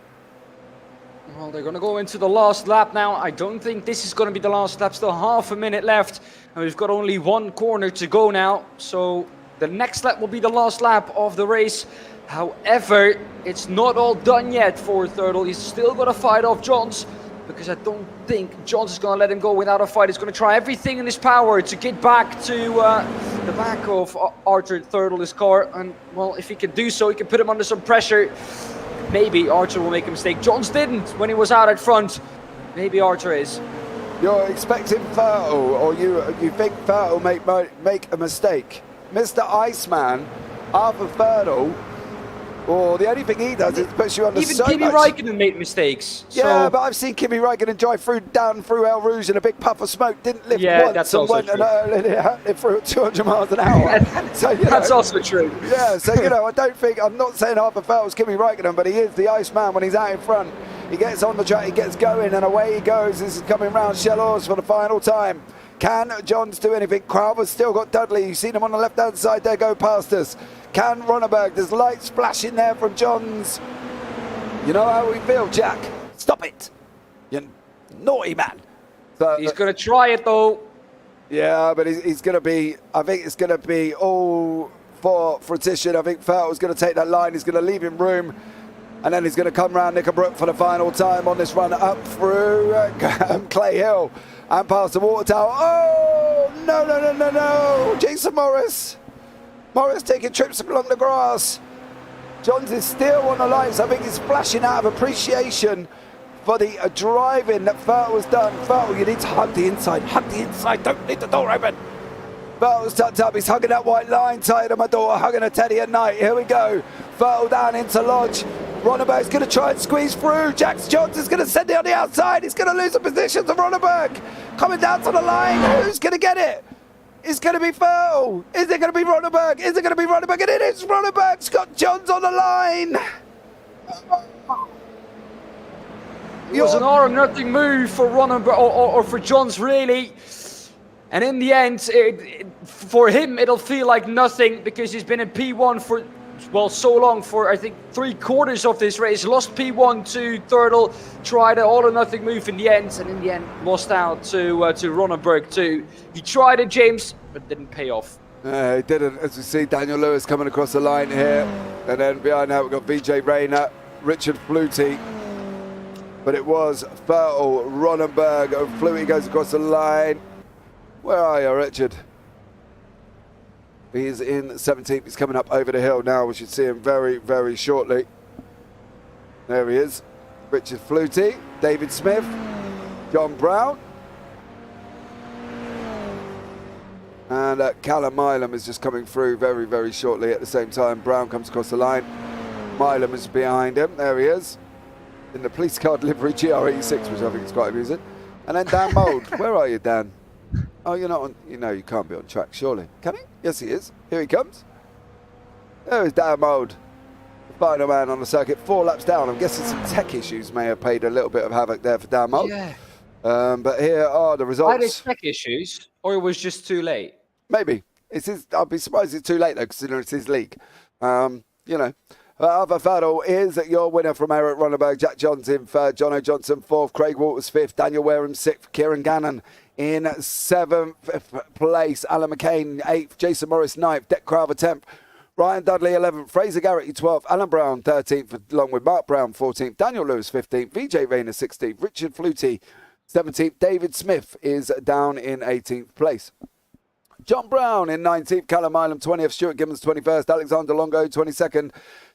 Speaker 2: Well, they're going to go into the last lap now. I don't think this is going to be the last lap. Still half a minute left. And we've got only one corner to go now. So the next lap will be the last lap of the race. However, it's not all done yet for Thurtle. He's still got to fight off Johns, because I don't think Johns is going to let him go without a fight. He's going to try everything in his power to get back to the back of Arthur Thurtle's car. And, well, if he can do so, he can put him under some pressure. Maybe Arthur will make a mistake. Johns didn't when he was out at front. Maybe Arthur is.
Speaker 1: You're expecting Thurtle, or you think Thurtle make a mistake. Mr. Iceman, Arthur Thurtle, well, the only thing he does is puts you under
Speaker 2: even
Speaker 1: so
Speaker 2: Kimi
Speaker 1: much.
Speaker 2: Räikkönen made mistakes.
Speaker 1: Yeah,
Speaker 2: so.
Speaker 1: but I've seen Kimi Räikkönen drive down through El Rouge in a big puff of smoke, didn't lift
Speaker 2: Yeah,
Speaker 1: once,
Speaker 2: that's
Speaker 1: and
Speaker 2: also
Speaker 1: went
Speaker 2: true.
Speaker 1: and through at 200 miles an hour. So,
Speaker 2: That's also true.
Speaker 1: Yeah, so, I'm not saying Arthur Thurtle's Kimi Räikkönen, but he is the Iceman when he's out in front. He gets on the track, he gets going, and away he goes. This is coming round Shellors for the final time. Can Johns do anything? Crowther's still got Dudley. You've seen him on the left-hand side there go past us. Can Ronenberg? There's lights flashing there from Johns. You know how we feel, Jack. Stop it. You naughty man. So,
Speaker 2: He's going to try it, though.
Speaker 1: yeah, but he's going to be, I think it's going to be all for fruition. I think Thurtle's going to take that line. He's going to leave him room. And then he's going to come round Knickerbrook for the final time on this run up through Clay Hill and past the water tower. Oh, no. Jason Morris. Morris taking trips along the grass. Johns is still on the lines. I think he's flashing out of appreciation for the driving that Thurtle's done. Thurtle, you need to hug the inside. Hug the inside. Don't leave the door open. Thurtle's tucked up. He's hugging that white line. Tired of my daughter. Hugging a teddy at night. Here we go. Thurtle down into Lodge. Ronenberg's going to try and squeeze through. Jax Johns is going to send it on the outside. He's going to lose the position to Ronenberg. Coming down to the line. Who's going to get it? It's going to be Thurtle. Is it going to be Ronenberg? Is it going to be Ronenberg? And it is Ronenberg. Scott Johns on the line.
Speaker 2: It was an all or nothing move for Ronenberg, or for Johns, really. And in the end, for him, it'll feel like nothing, because he's been in P1 for, well, so long, for I think 3/4 of this race. Lost P1 to Thurtle, tried an all or nothing move in the end, and in the end lost out to Ronenberg too. He tried it, James, but didn't pay off.
Speaker 1: He didn't. As we see, Daniel Lewis coming across the line here, and then behind that we've got VJ Rayner, Richard Flutie. But it was Thurtle, Ronenberg. Flutie goes across the line. Where are you, Richard? He's in 17th. He's coming up over the hill now. We should see him very, very shortly. There he is. Richard Flutie, David Smith, John Brown. And Callum Milam is just coming through very, very shortly at the same time. Brown comes across the line. Milam is behind him. There he is. In the police car delivery GR86, which I think is quite amusing. And then Dan Mould. Where are you, Dan? Oh, you're not on, you can't be on track, surely. Can he? Yes, he is. Here he comes. There is Dan Mould, the final man on the circuit. 4 laps down. I'm guessing some tech issues may have played a little bit of havoc there for Dan Mould.
Speaker 2: Yeah.
Speaker 1: But here are the results.
Speaker 2: Either tech issues, or it was just too late.
Speaker 1: Maybe. I'd be surprised it's too late, though, considering it's his league. Arthur Thurtle is your winner from Eric Ronenberg. Jack Johns in third, Jono Johnson fourth, Craig Walters fifth, Daniel Wareham sixth, Kieran Gannon in seventh place, Alan McCain eighth, Jason Morris ninth, Deck Crowther 10th, Ryan Dudley 11th, Fraser Garrity 12th, Alan Brown 13th, along with Mark Brown 14th, Daniel Lewis 15th, VJ Rayner 16th, Richard Flutie 17th, David Smith is down in 18th place. John Brown in 19th, Callum Milam 20th, Stuart Gibbons 21st, Alexander Longo 22nd,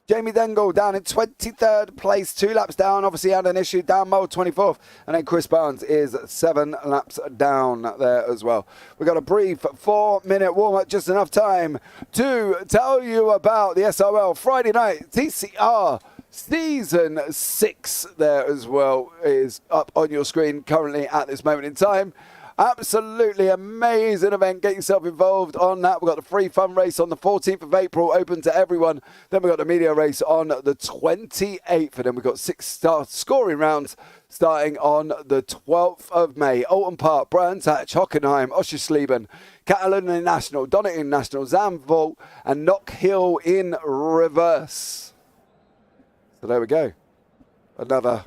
Speaker 1: Jamie Dengle down in 23rd place, 2 laps down. Obviously had an issue. Dan Mould 24th. And then Chris Barnes is 7 laps down there as well. We've got a brief 4-minute warm-up, just enough time to tell you about the SRL Friday night TCR Season 6 there as well is up on your screen currently at this moment in time. Absolutely amazing event. Get yourself involved on that. We've got the free fun race on the 14th of April, open to everyone. Then we've got the media race on the 28th. And then we've got 6-star scoring rounds starting on the 12th of May. Oulton Park, Brands Hatch, Hockenheim, Oschersleben, Catalonian National, Donington National, Zandvoort, and Knock Hill in reverse. So there we go. Another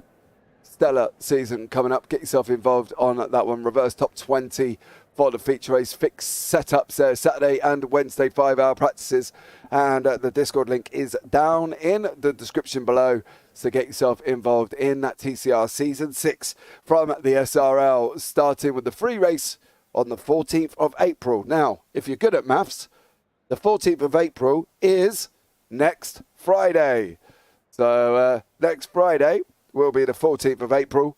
Speaker 1: stellar season coming up. Get yourself involved on that one. Reverse top 20 for the feature race. Fixed setups there Saturday and Wednesday, 5-hour practices. And the Discord link is down in the description below. So get yourself involved in that TCR Season 6 from the SRL, starting with the free race on the 14th of April. Now, if you're good at maths, the 14th of April is next Friday. So next Friday will be the 14th of April.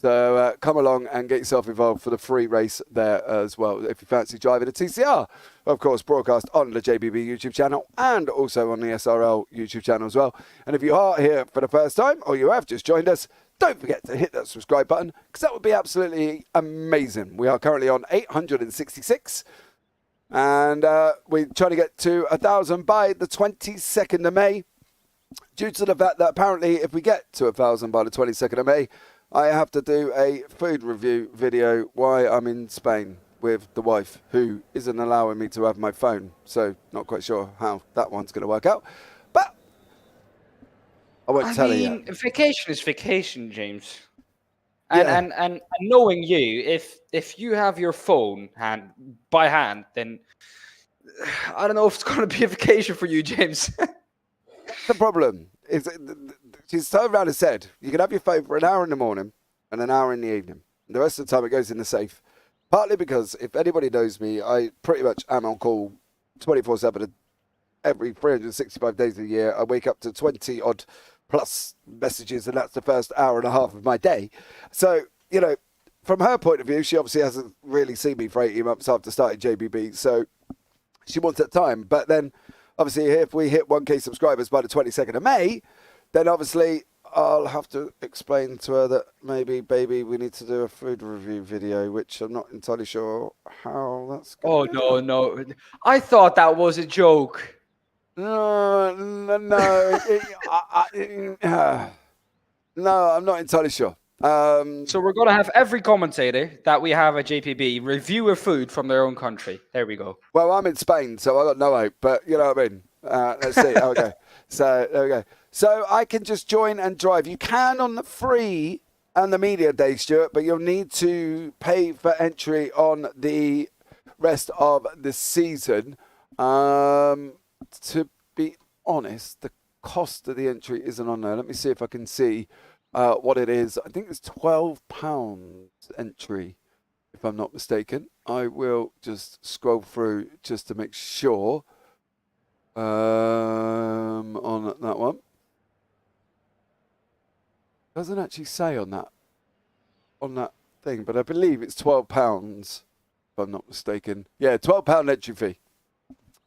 Speaker 1: So come along and get yourself involved for the free race there as well. If you fancy driving a TCR, of course, broadcast on the JPB YouTube channel and also on the SRL YouTube channel as well. And if you are here for the first time or you have just joined us, don't forget to hit that subscribe button because that would be absolutely amazing. We are currently on 866 and we're trying to get to 1,000 by the 22nd of May. Due to the fact that apparently if we get to 1,000 by the 22nd of May, I have to do a food review video while I'm in Spain with the wife, who isn't allowing me to have my phone. So not quite sure how that one's going to work out. But I won't tell you yet.
Speaker 2: Vacation is vacation, James. And knowing you, if you have your phone by hand, then I don't know if it's going to be a vacation for you, James.
Speaker 1: The problem is she's turned around and said you can have your phone for an hour in the morning and an hour in the evening. The rest of the time it goes in the safe. Partly because if anybody knows me, I pretty much am on call 24/7 every 365 days a year. I wake up to 20 odd plus messages and that's the first hour and a half of my day. So, you know, from her point of view, she obviously hasn't really seen me for 18 months after starting JBB. So she wants that time. But then obviously, if we hit 1K subscribers by the 22nd of May, then obviously I'll have to explain to her that maybe, baby, we need to do a food review video, which I'm not entirely sure how that's going to
Speaker 2: go. No. I thought that was a joke.
Speaker 1: No. No, I'm not entirely sure.
Speaker 2: So we're going to have every commentator that we have at JPB review a food from their own country. There we go.
Speaker 1: Well, I'm in Spain, so I got no hope, but you know what I mean. Let's see. Okay. So there we go. So I can just join and drive. You can on the free and the media day, Stuart, but you'll need to pay for entry on the rest of the season. To be honest, the cost of the entry isn't on there. Let me see if I can see what it is. I think it's £12 entry, if I'm not mistaken. I will just scroll through just to make sure on that one. Doesn't actually say on that thing, but I believe it's £12, if I'm not mistaken. Yeah, £12 entry fee.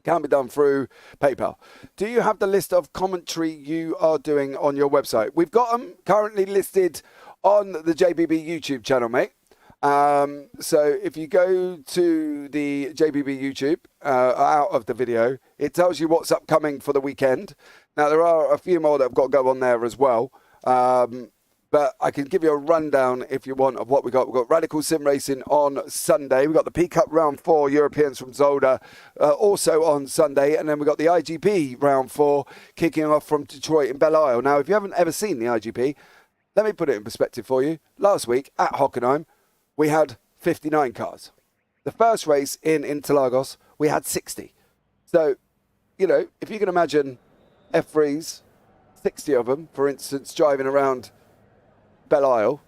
Speaker 1: Can be done through PayPal. Do you have the list of commentary you are doing on your website? We've got them currently listed on the JBB YouTube channel, mate. So if you go to the JBB YouTube, out of the video, it tells you what's upcoming for the weekend. Now, there are a few more that have got to go on there as well. But I can give you a rundown, if you want, of what we got. We've got Radical Sim Racing on Sunday. We've got the P Cup Round 4 Europeans from Zolder also on Sunday. And then we've got the IGP Round 4 kicking off from Detroit in Belle Isle. Now, if you haven't ever seen the IGP, let me put it in perspective for you. Last week at Hockenheim, we had 59 cars. The first race in Interlagos, we had 60. So, you know, if you can imagine F3s, 60 of them, for instance, driving around Belle Isle,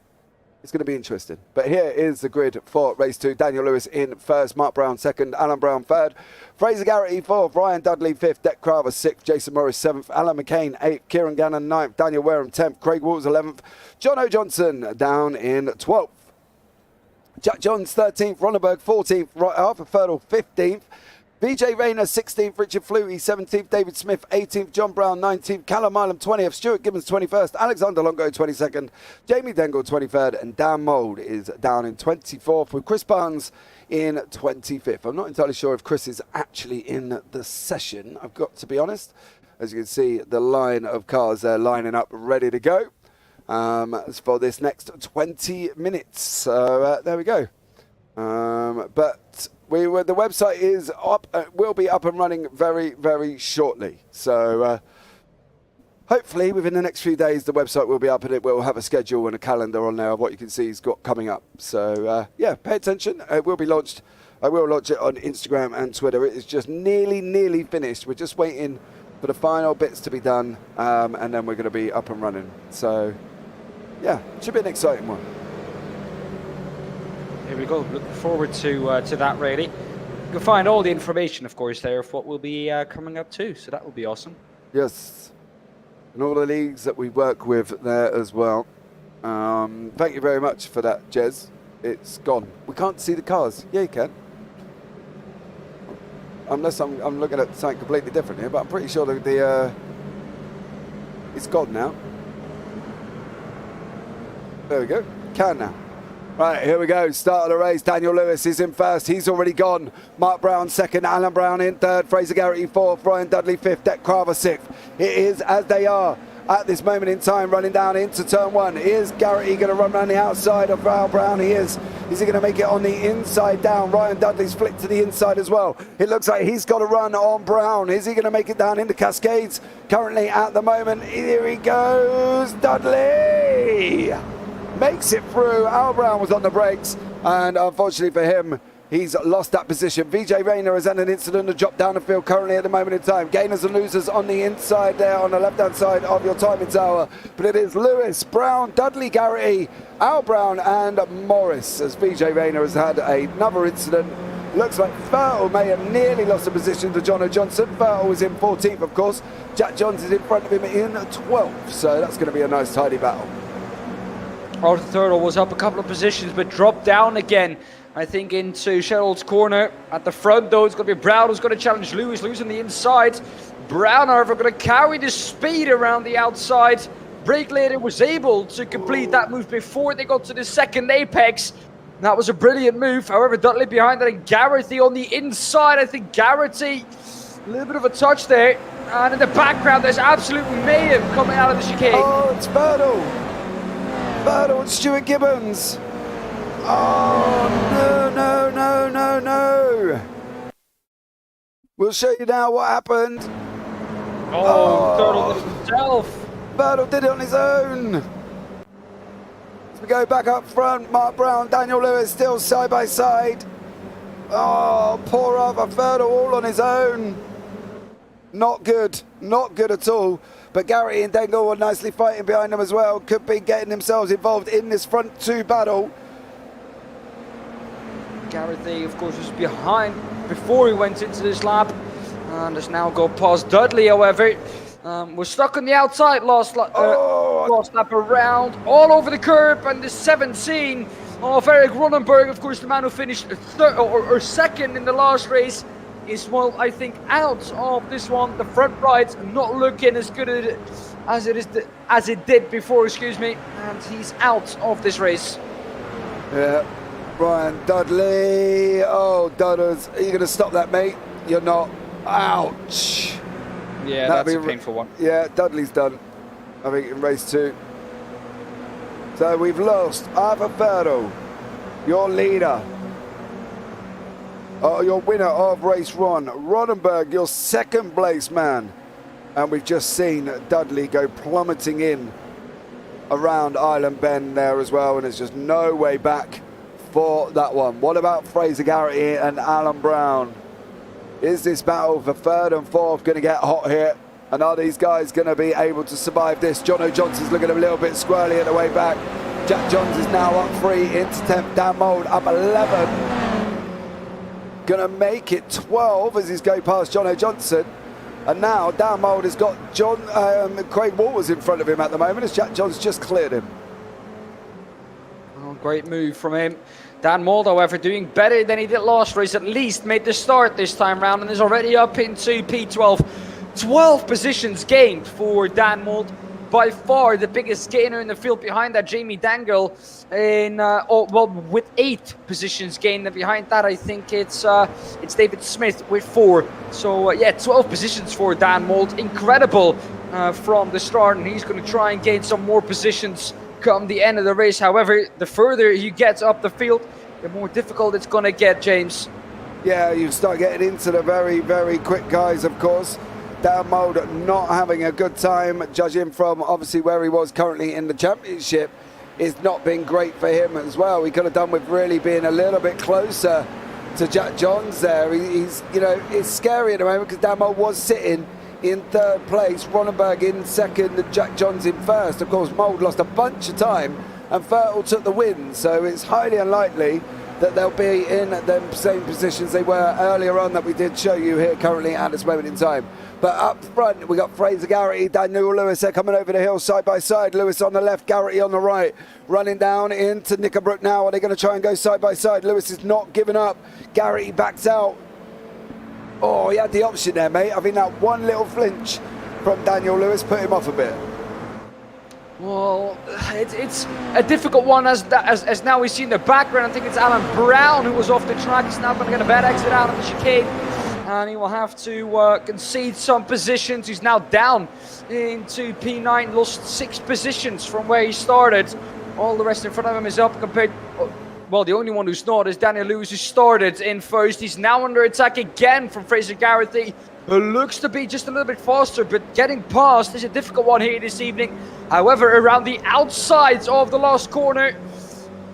Speaker 1: it's going to be interesting. But here is the grid for race 2. Daniel Lewis in first, Mark Brown second, Alan Brown third, Fraser Garrity fourth, Ryan Dudley fifth, Deck Craver sixth, Jason Morris seventh, Alan McCain eighth, Kieran Gannon ninth, Daniel Wareham 10th, Craig Walls 11th, John O. Johnson down in 12th. Jack Johns 13th, Ronneberg 14th, Arthur Fertile 15th, VJ Rayner, 16th. Richard Flutie, 17th. David Smith, 18th. John Brown, 19th. Callum Milam, 20th. Stuart Gibbons, 21st. Alexander Longo, 22nd. Jamie Dengle, 23rd. And Dan Mould is down in 24th with Chris Barnes in 25th. I'm not entirely sure if Chris is actually in the session, I've got to be honest. As you can see, the line of cars there lining up, ready to go for this next 20 minutes. So there we go. But the website is up, will be up and running very, very shortly. So hopefully within the next few days, the website will be up and it will have a schedule and a calendar on there of what you can see he's got coming up. So yeah, pay attention. It will be launched. I will launch it on Instagram and Twitter. It is just nearly finished. We're just waiting for the final bits to be done, and then we're going to be up and running. So yeah, it should be an exciting one.
Speaker 2: Here we go. Looking forward to that, really. You can find all the information, of course, there of what will be coming up too. So that will be awesome.
Speaker 1: Yes, and all the leagues that we work with there as well. Thank you very much for that, Jez. It's gone. We can't see the cars. Yeah, you can. Unless I'm looking at something completely different here, but I'm pretty sure that it's gone now. There we go. Can now. Right, here we go. Start of the race. Daniel Lewis is in first. He's already gone. Mark Brown second. Alan Brown in third. Fraser Garrity fourth. Ryan Dudley fifth. Deck Craver sixth. It is as they are at this moment in time, running down into turn one. Is Garrity going to run around the outside of Al Brown? He is. Is he going to make it on the inside down? Ryan Dudley's flicked to the inside as well. It looks like he's got a run on Brown. Is he going to make it down into Cascades? Currently at the moment, here he goes. Dudley makes it through. Al Brown was on the brakes, and unfortunately for him, he's lost that position. VJ Rayner has had an incident to drop down the field currently at the moment in time. Gainers and losers on the inside there on the left-hand side of your timing tower. But it is Lewis, Brown, Dudley, Garrity, Al Brown and Morris, as VJ Rayner has had another incident. Looks like Fertel may have nearly lost a position to Jono Johnson. Fertel was in 14th, of course. Jack Johns is in front of him in 12th. So that's going to be a nice, tidy battle.
Speaker 2: Arthur Thurtle was up a couple of positions, but dropped down again. I think into Sherald's corner. At the front, though, it's going to be Brown who's going to challenge Lewis. Lewis on the inside. Brown, however, going to carry the speed around the outside. Breaklater was able to complete that move before they got to the second apex. That was a brilliant move. However, Dudley behind that and Garrity on the inside. I think Garrity, a little bit of a touch there. And in the background, there's absolute mayhem coming out of the chicane.
Speaker 1: Oh, it's Fertel. Fertel and Stuart Gibbons. Oh, no. We'll show you now what happened.
Speaker 2: Thurtle did it himself.
Speaker 1: Fertel did it on his own. As we go back up front, Mark Brown, Daniel Lewis still side by side. Oh, poor Arthur Fertel all on his own. Not good at all. But Garrity and Dengle were nicely fighting behind them as well. Could be getting themselves involved in this front two battle.
Speaker 2: Garrity, of course, was behind before he went into this lap. And has now go past Dudley, however. Was stuck on the outside last lap around, all over the curb, and the 17 of Eric Ronenberg, of course, the man who finished or second in the last race, is, well, I think, out of this one. The front right not looking as good as it did before, excuse me, and he's out of this race.
Speaker 1: Yeah, Ryan Dudley. Oh, Dudders, are you going to stop that, mate? You're not. Ouch.
Speaker 2: Yeah, that's a painful one.
Speaker 1: Yeah, Dudley's done, I think, in race two. So we've lost Arthur Fertel, your leader. Your winner of race one. Ronenberg, your second place man. And we've just seen Dudley go plummeting in around Island Bend there as well, and there's just no way back for that one. What about Fraser Garrity and Alan Brown? Is this battle for third and fourth going to get hot here? And are these guys going to be able to survive this? Jono Johnson's looking a little bit squirrely at the way back. Jack Johns is now up 3 into 10th. Dan Mould up 11. Going to make it 12 as he's going past Jono Johnson. And now Dan Mould has got Craig Waters in front of him at the moment as Jack Johns just cleared him.
Speaker 2: Well, Great move from him. Daan Mold, however, doing better than he did last race. At least made the start this time round and is already up into P12. 12 positions gained for Daan Mold. By far the biggest gainer in the field. Behind that, Jamie Dangle with 8 positions gained. And behind that, I think it's David Smith with 4. So yeah, 12 positions for Daan Mold. Incredible from the start, and he's going to try and gain some more positions come the end of the race. However, the further you get up the field, the more difficult it's going to get, James.
Speaker 1: Yeah, you start getting into the very, very quick guys, of course. Daan Mold not having a good time, judging from obviously where he was currently in the championship. It's not been great for him as well. He could have done with really being a little bit closer to Jack Johns there. He's, you know, it's scary at the moment because Daan Mold was sitting in 3rd place, Ronenberg in 2nd, Jack Johns in 1st. Of course, Mold lost a bunch of time and Fertel took the win, so it's highly unlikely that they'll be in the same positions they were earlier on that we did show you here currently at this moment in time. But up front, we got Fraser Garrity, Daniel Lewis, they're coming over the hill side by side. Lewis on the left, Garrity on the right, running down into Knickerbrook now. Are they going to try and go side by side? Lewis is not giving up. Garrity backs out. Oh, he had the option there, mate. I think that one little flinch from Daniel Lewis put him off a bit.
Speaker 2: Well, it's a difficult one as now we see in the background. I think it's Alan Brown who was off the track. He's now going to get a bad exit out of the chicane. And he will have to concede some positions. He's now down into P9, lost 6 positions from where he started. All the rest in front of him is up compared... Well, the only one who's not is Daniel Lewis, who started in 1st. He's now under attack again from Fraser Garrity, who looks to be just a little bit faster, but getting past is a difficult one here this evening. However, around the outsides of the last corner,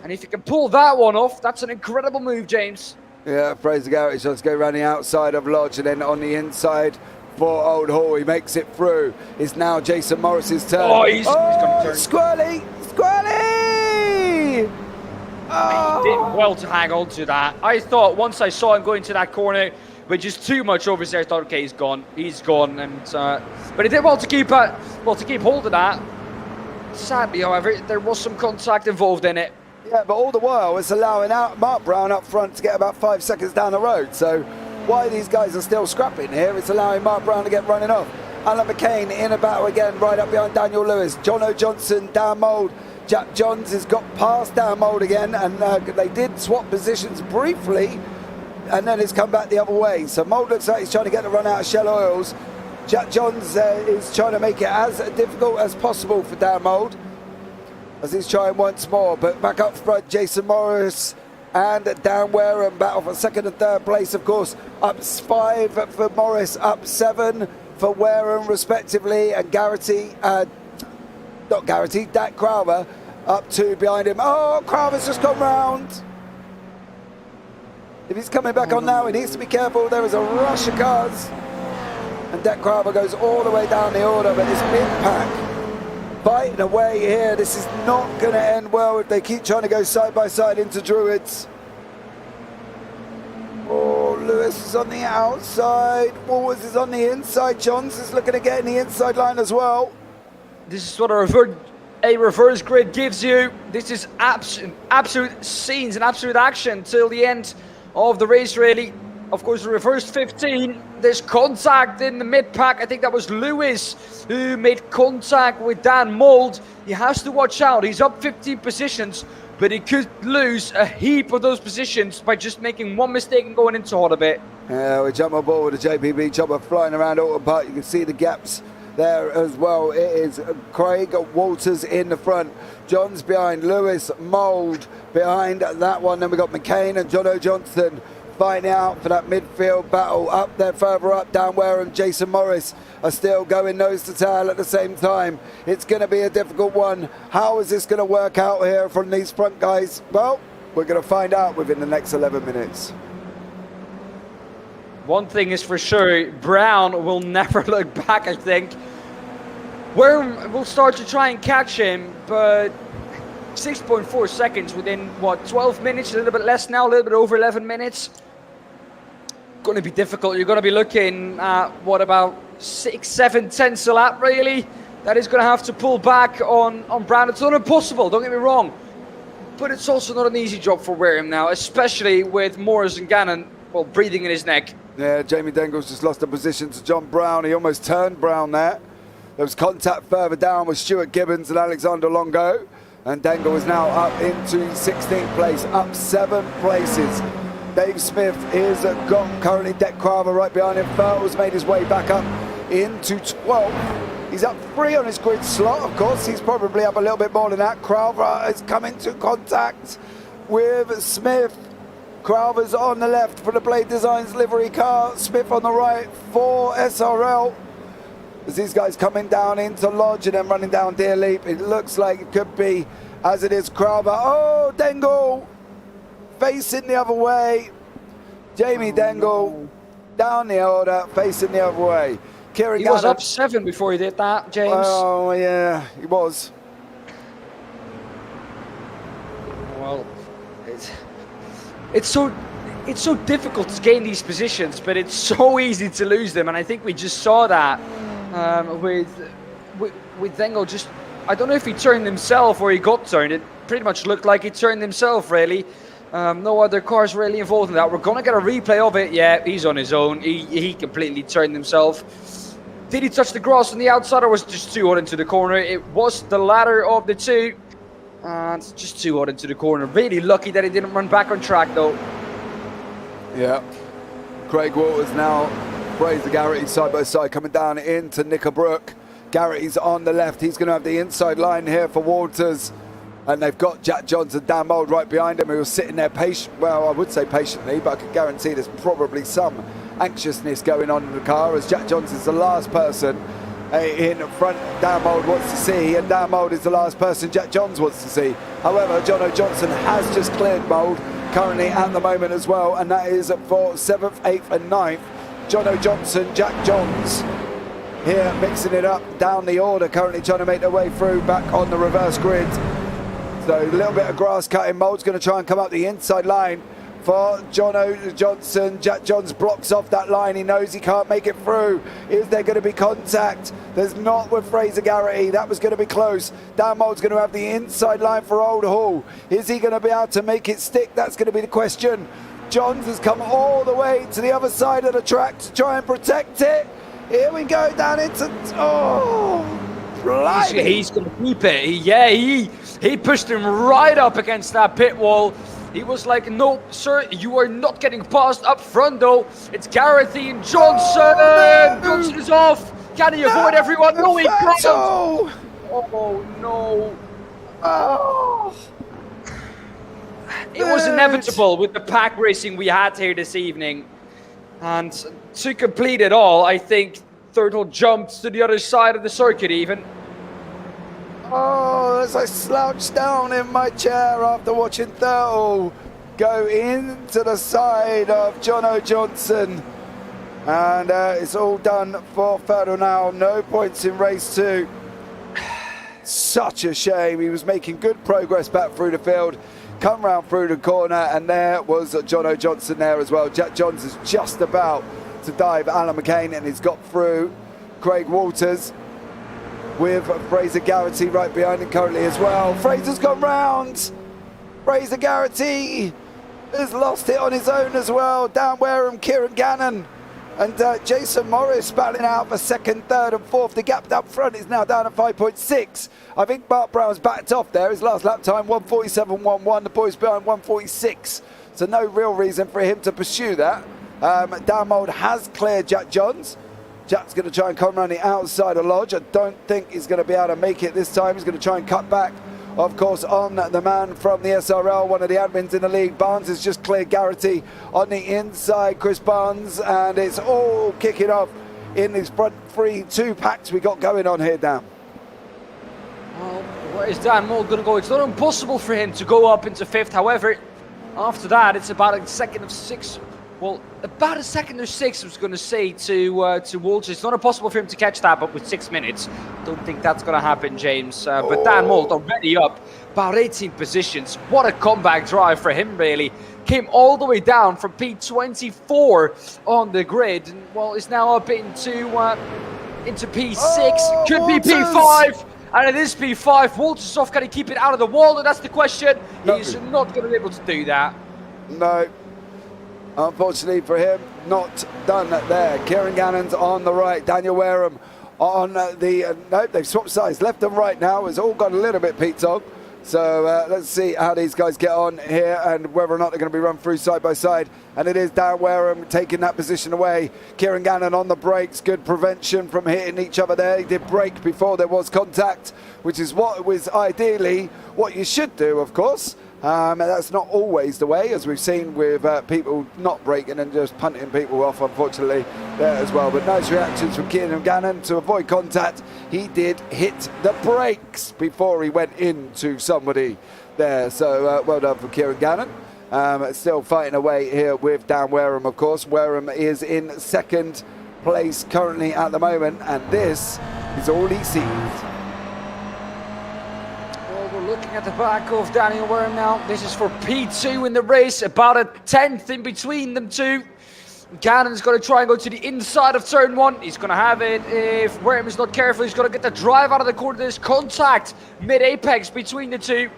Speaker 2: and if you can pull that one off, that's an incredible move, James.
Speaker 1: Yeah, Fraser Garrity tries to go around the outside of Lodge and then on the inside for Old Hall. He makes it through. It's now Jason Morris's turn.
Speaker 2: Oh, he's going to turn.
Speaker 1: Squirrely! Squirrely! Oh.
Speaker 2: He did well to hang on to that. I thought once I saw him go into that corner with just too much over there, I thought, okay, he's gone. And but he did well to keep hold of that. Sadly, however, there was some contact involved in it.
Speaker 1: Yeah, but all the while it's allowing out Mark Brown up front to get about 5 seconds down the road. So why these guys are still scrapping here, it's allowing Mark Brown to get running off. Alan McCain in a battle again, right up behind Daniel Lewis. Jono Johnson, Daan Mold. Jack Johns has got past Daan Mold again, and they did swap positions briefly, and then it's come back the other way. So Mold looks like he's trying to get the run out of Shell Oils. Jack Johns is trying to make it as difficult as possible for Daan Mold, as he's trying once more. But back up front, Jason Morris and Dan Wareham battle for 2nd and 3rd place, of course. Up 5 for Morris, up 7 for Wareham respectively, and Dak Crowther up 2 behind him. Oh, Crowther's just gone round. If he's coming back on now, he needs to be careful. There is a rush of cars. And Dak Crowther goes all the way down the order, but this mid-pack fighting away here. This is not going to end well if they keep trying to go side by side into Druids. Oh, Lewis is on the outside. Walters is on the inside. Johns is looking to get in the inside line as well.
Speaker 2: This is what a reverse grid gives you. This is absolute scenes and absolute action till the end of the race, really. Of course, the reverse 15. There's contact in the mid-pack. I think that was Lewis who made contact with Daan Mold. He has to watch out. He's up 15 positions, but he could lose a heap of those positions by just making one mistake and going into hot a bit.
Speaker 1: Yeah, we jump on board with the JPB chopper flying around Oulton Park. You can see the gaps there as well. It is Craig Walters in the front, Johns behind, Lewis, Mold behind that one. Then we got McCain and Jono Johnson fighting out for that midfield battle. Up there further up, Dan Wareham, Jason Morris are still going nose to tail at the same time. It's going to be a difficult one. How is this going to work out here from these front guys? Well, we're going to find out within the next 11 minutes.
Speaker 2: One thing is for sure, Brown will never look back, I think. Wareham will start to try and catch him, but 6.4 seconds within, what, 12 minutes? A little bit less now, a little bit over 11 minutes. Going to be difficult. You're going to be looking at, what, about 6, 7 tenths a lap, really? That is going to have to pull back on Brown. It's not impossible, don't get me wrong. But it's also not an easy job for Wareham now, especially with Morris and Gannon, well, breathing in his neck.
Speaker 1: Yeah, Jamie Dengle's just lost the position to John Brown. He almost turned Brown there. There was contact further down with Stuart Gibbons and Alexander Longo. And Dengle is now up into 16th place, up 7 places. Dave Smith is got currently Deck Crowther right behind him. Fertle's made his way back up into 12th. He's up 3 on his grid slot, of course. He's probably up a little bit more than that. Crowther is coming to contact with Smith. Crowther's on the left for the Blade Designs livery car. Smith on the right for SRL. As these guys coming down into Lodge and then running down Deer Leap, it looks like it could be as it is Crowther. Oh, Dengle facing the other way. Jamie Dengle down the order, facing the other way. Kieran
Speaker 2: He was
Speaker 1: Gannon,
Speaker 2: up 7 before he did that, James.
Speaker 1: oh yeah, he was.
Speaker 2: Well, it's so difficult to gain these positions, but it's so easy to lose them, and I think we just saw that with Dengle. Just, I don't know if he turned himself or he got turned. It pretty much looked like he turned himself, really. No other cars really involved in that. We're gonna get a replay of it. Yeah, he's on his own. He completely turned himself. Did he touch the grass on the outside, or was it just too hot into the corner? It was the latter of the two. And just too hot into the corner. Really lucky that he didn't run back on track, though.
Speaker 1: Yeah. Craig Walters now, Fraser Garrity side by side coming down into Knickerbrook. Garrity's on the left. He's going to have the inside line here for Walters. And they've got Jack Johns and Dan Mould right behind him, who was sitting there patient. Well, I would say patiently, but I could guarantee there's probably some anxiousness going on in the car, as Jack Johns is the last person in front Dan Mould wants to see, and Dan Mould is the last person Jack Johns wants to see. However, Jono Johnson has just cleared Mould currently at the moment as well, and that is for 7th, 8th and 9th. Jono Johnson, Jack Johns here mixing it up down the order, currently trying to make their way through back on the reverse grid. So a little bit of grass cutting. Mould's going to try and come up the inside line for Jono Johnson. Jack Johns blocks off that line. He knows he can't make it through. Is there going to be contact? There's not with Fraser Garrity. That was going to be close. Dan Mould's going to have the inside line for Old Hall. Is he going to be able to make it stick? That's going to be the question. Johns has come all the way to the other side of the track to try and protect it. Here we go down into... Oh,
Speaker 2: he's going to keep it. He pushed him right up against that pit wall. He was like, no, sir, you are not getting past up front, though. It's Garrity and Johnson.
Speaker 1: Oh, no.
Speaker 2: Johnson is off. Can he avoid everyone? No, he can't. Oh, no.
Speaker 1: Oh.
Speaker 2: It was inevitable with the pack racing we had here this evening. And to complete it all, I think Turtle jumped to the other side of the circuit even.
Speaker 1: Oh, as I slouched down in my chair after watching Turtle go into the side of Jono Johnson. And it's all done for Turtle now. No points in race 2. Such a shame. He was making good progress back through the field. Come round through the corner, and there was Jono Johnson there as well. Jack Johns is just about to dive Alan McCain, and he's got through Craig Walters with Fraser Garrity right behind him currently as well. Fraser's gone round. Fraser Garrity has lost it on his own as well. Dan Wareham, Kieran Gannon and Jason Morris battling out for 2nd, 3rd and 4th. The gap up front is now down at 5.6. I think Mark Brown's backed off there. His last lap time, 1:47.11. The boys behind 1:46. So no real reason for him to pursue that. Dan Mould has cleared Jack Johns. Jack's going to try and come around the outside of Lodge. I don't think he's going to be able to make it this time. He's going to try and cut back, of course, on the man from the SRL, one of the admins in the league. Barnes has just cleared Garrity on the inside, Chris Barnes, and it's all kicking off in these front 2 packs we got going on here, Dan.
Speaker 2: Well, where is Dan Mould going to go? It's not impossible for him to go up into 5th. However, after that, it's about a second of 6. Well, about a second or 6, I was going to say to Walters. It's not impossible for him to catch that, but with 6 minutes, don't think that's going to happen, James. But Dan Mould already up about 18 positions. What a comeback drive for him, really. Came all the way down from P24 on the grid, and well, is now up into P6. Could be P5. And it is P5. Waltersov, can he keep it out of the wall? And that's the question.
Speaker 1: No.
Speaker 2: He's not going to be able to do that.
Speaker 1: No. Unfortunately for him, not done there. Kieran Gannon's on the right. Daniel Wareham on the... no, they've swapped sides. Left and right now. It's all gone a little bit peaked on. So let's see how these guys get on here and whether or not they're going to be run through side by side. And it is Dan Wareham taking that position away. Kieran Gannon on the brakes. Good prevention from hitting each other there. He did brake before there was contact, which is what was ideally what you should do, of course. And that's not always the way, as we've seen with people not braking and just punting people off, unfortunately, there as well. But nice reactions from Kieran Gannon to avoid contact. He did hit the brakes before he went into somebody there. So well done for Kieran Gannon. Still fighting away here with Dan Wareham, of course. Wareham is in second place currently at the moment, and this is all he sees.
Speaker 2: Looking at the back of Daniel Wareham now. This is for P2 in the race, about a 10th in between them two. Gannon's going to try and go to the inside of turn 1. He's going to have it. If Wareham is not careful, he's going to get the drive out of the corner. There's contact mid-apex between the two.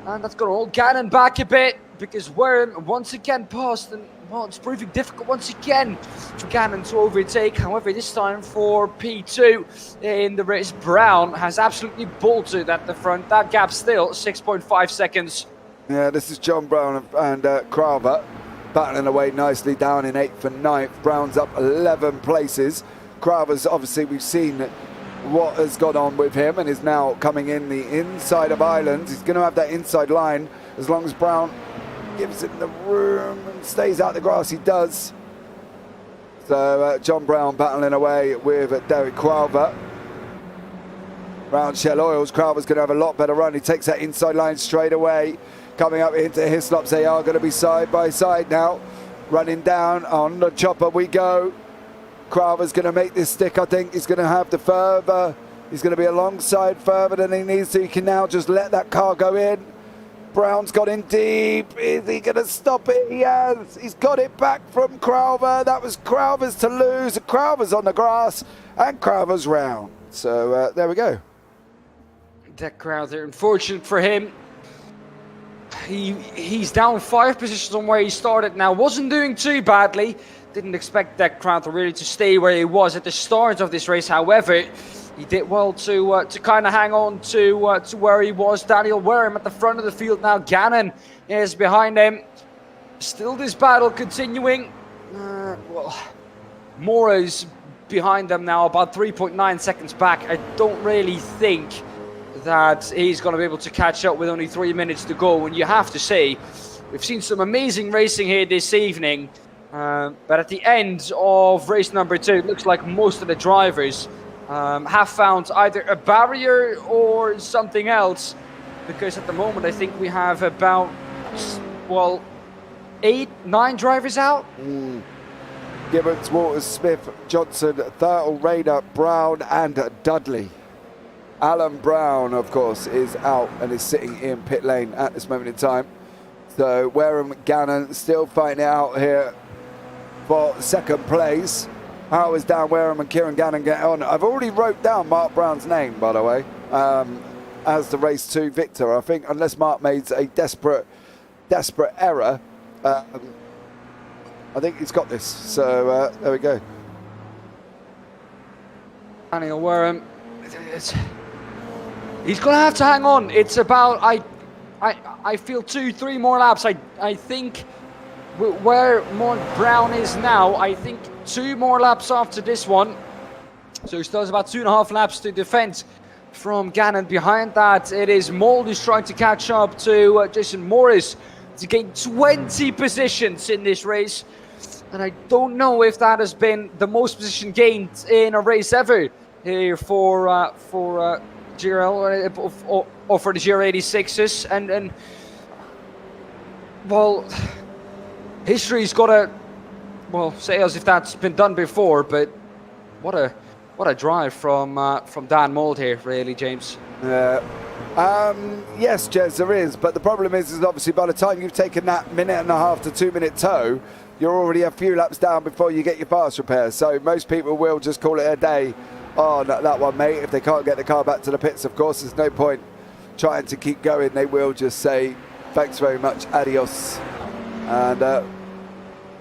Speaker 2: And that's going to hold Gannon back a bit, because Wareham once again passed, and well, it's proving difficult once again for Gannon to overtake. However, this time for P2 in the race, Brown has absolutely bolted at the front. That gap still 6.5 seconds.
Speaker 1: Yeah, this is John Brown and Crowther battling away nicely down in 8th and 9th. Brown's up 11 places. Crowther's obviously, we've seen what has gone on with him and is now coming in the inside of Islands. He's going to have that inside line as long as Brown gives him the room and stays out the grass. He does. So John Brown battling away with Derek Crowther. Round Shell Oils. Crowther's going to have a lot better run. He takes that inside line straight away. Coming up into Hislops. They are going to be side by side now. Running down on the chopper we go. Crowther's going to make this stick. I think he's going to have the further. He's going to be alongside further than he needs to. He can now just let that car go in. Brown's got in deep. Is he going to stop it? He has. He's got it back from Crowther. That was Crowther's to lose. Crowther's on the grass and Crowther's round. So there we go.
Speaker 2: That Crowther, unfortunate for him. He's down 5 positions on where he started now. Wasn't doing too badly. Didn't expect that Crowther really to stay where he was at the start of this race. However, he did well to kind of hang on to where he was. Daniel Wareham at the front of the field now. Gannon is behind him. Still this battle continuing. Well, Mora's behind them now, about 3.9 seconds back. I don't really think that he's going to be able to catch up with only 3 minutes to go. And you have to say, we've seen some amazing racing here this evening. But at the end of race number 2, it looks like most of the drivers have found either a barrier or something else, because at the moment I think we have about, well, 8, 9 drivers out.
Speaker 1: Gibbons, Waters, Smith, Johnson, Thurtle, Rayner, Brown and Dudley. Alan Brown, of course, is out and is sitting in pit lane at this moment in time. So Wareham, Gannon still fighting it out here for second place. How is Dan Wareham and Kieran Gannon get on? I've already wrote down Mark Brown's name, by the way, as the race 2 victor. I think unless Mark made a desperate error, I think he's got this. So there we go.
Speaker 2: Daniel Wareham, he's going to have to hang on. It's about, I feel 2-3 more laps. I think where Mark Brown is now, I think 2 more laps after this one. So he still has about 2.5 laps to defend from Gannon. Behind that, it is Mold who's trying to catch up to Jason Morris to gain 20 positions in this race. And I don't know if that has been the most position gained in a race ever here for GRL or for the GR86s. And well, history's got to, well, say as if that's been done before, but what a drive from Dan Mould here, really, James.
Speaker 1: Yes, Jez, there is, but the problem is obviously by the time you've taken that 1.5 to 2 minute tow, you're already a few laps down before you get your fast repair. So most people will just call it a day on that one, mate. If they can't get the car back to the pits, of course, there's no point trying to keep going. They will just say, thanks very much, adios. And I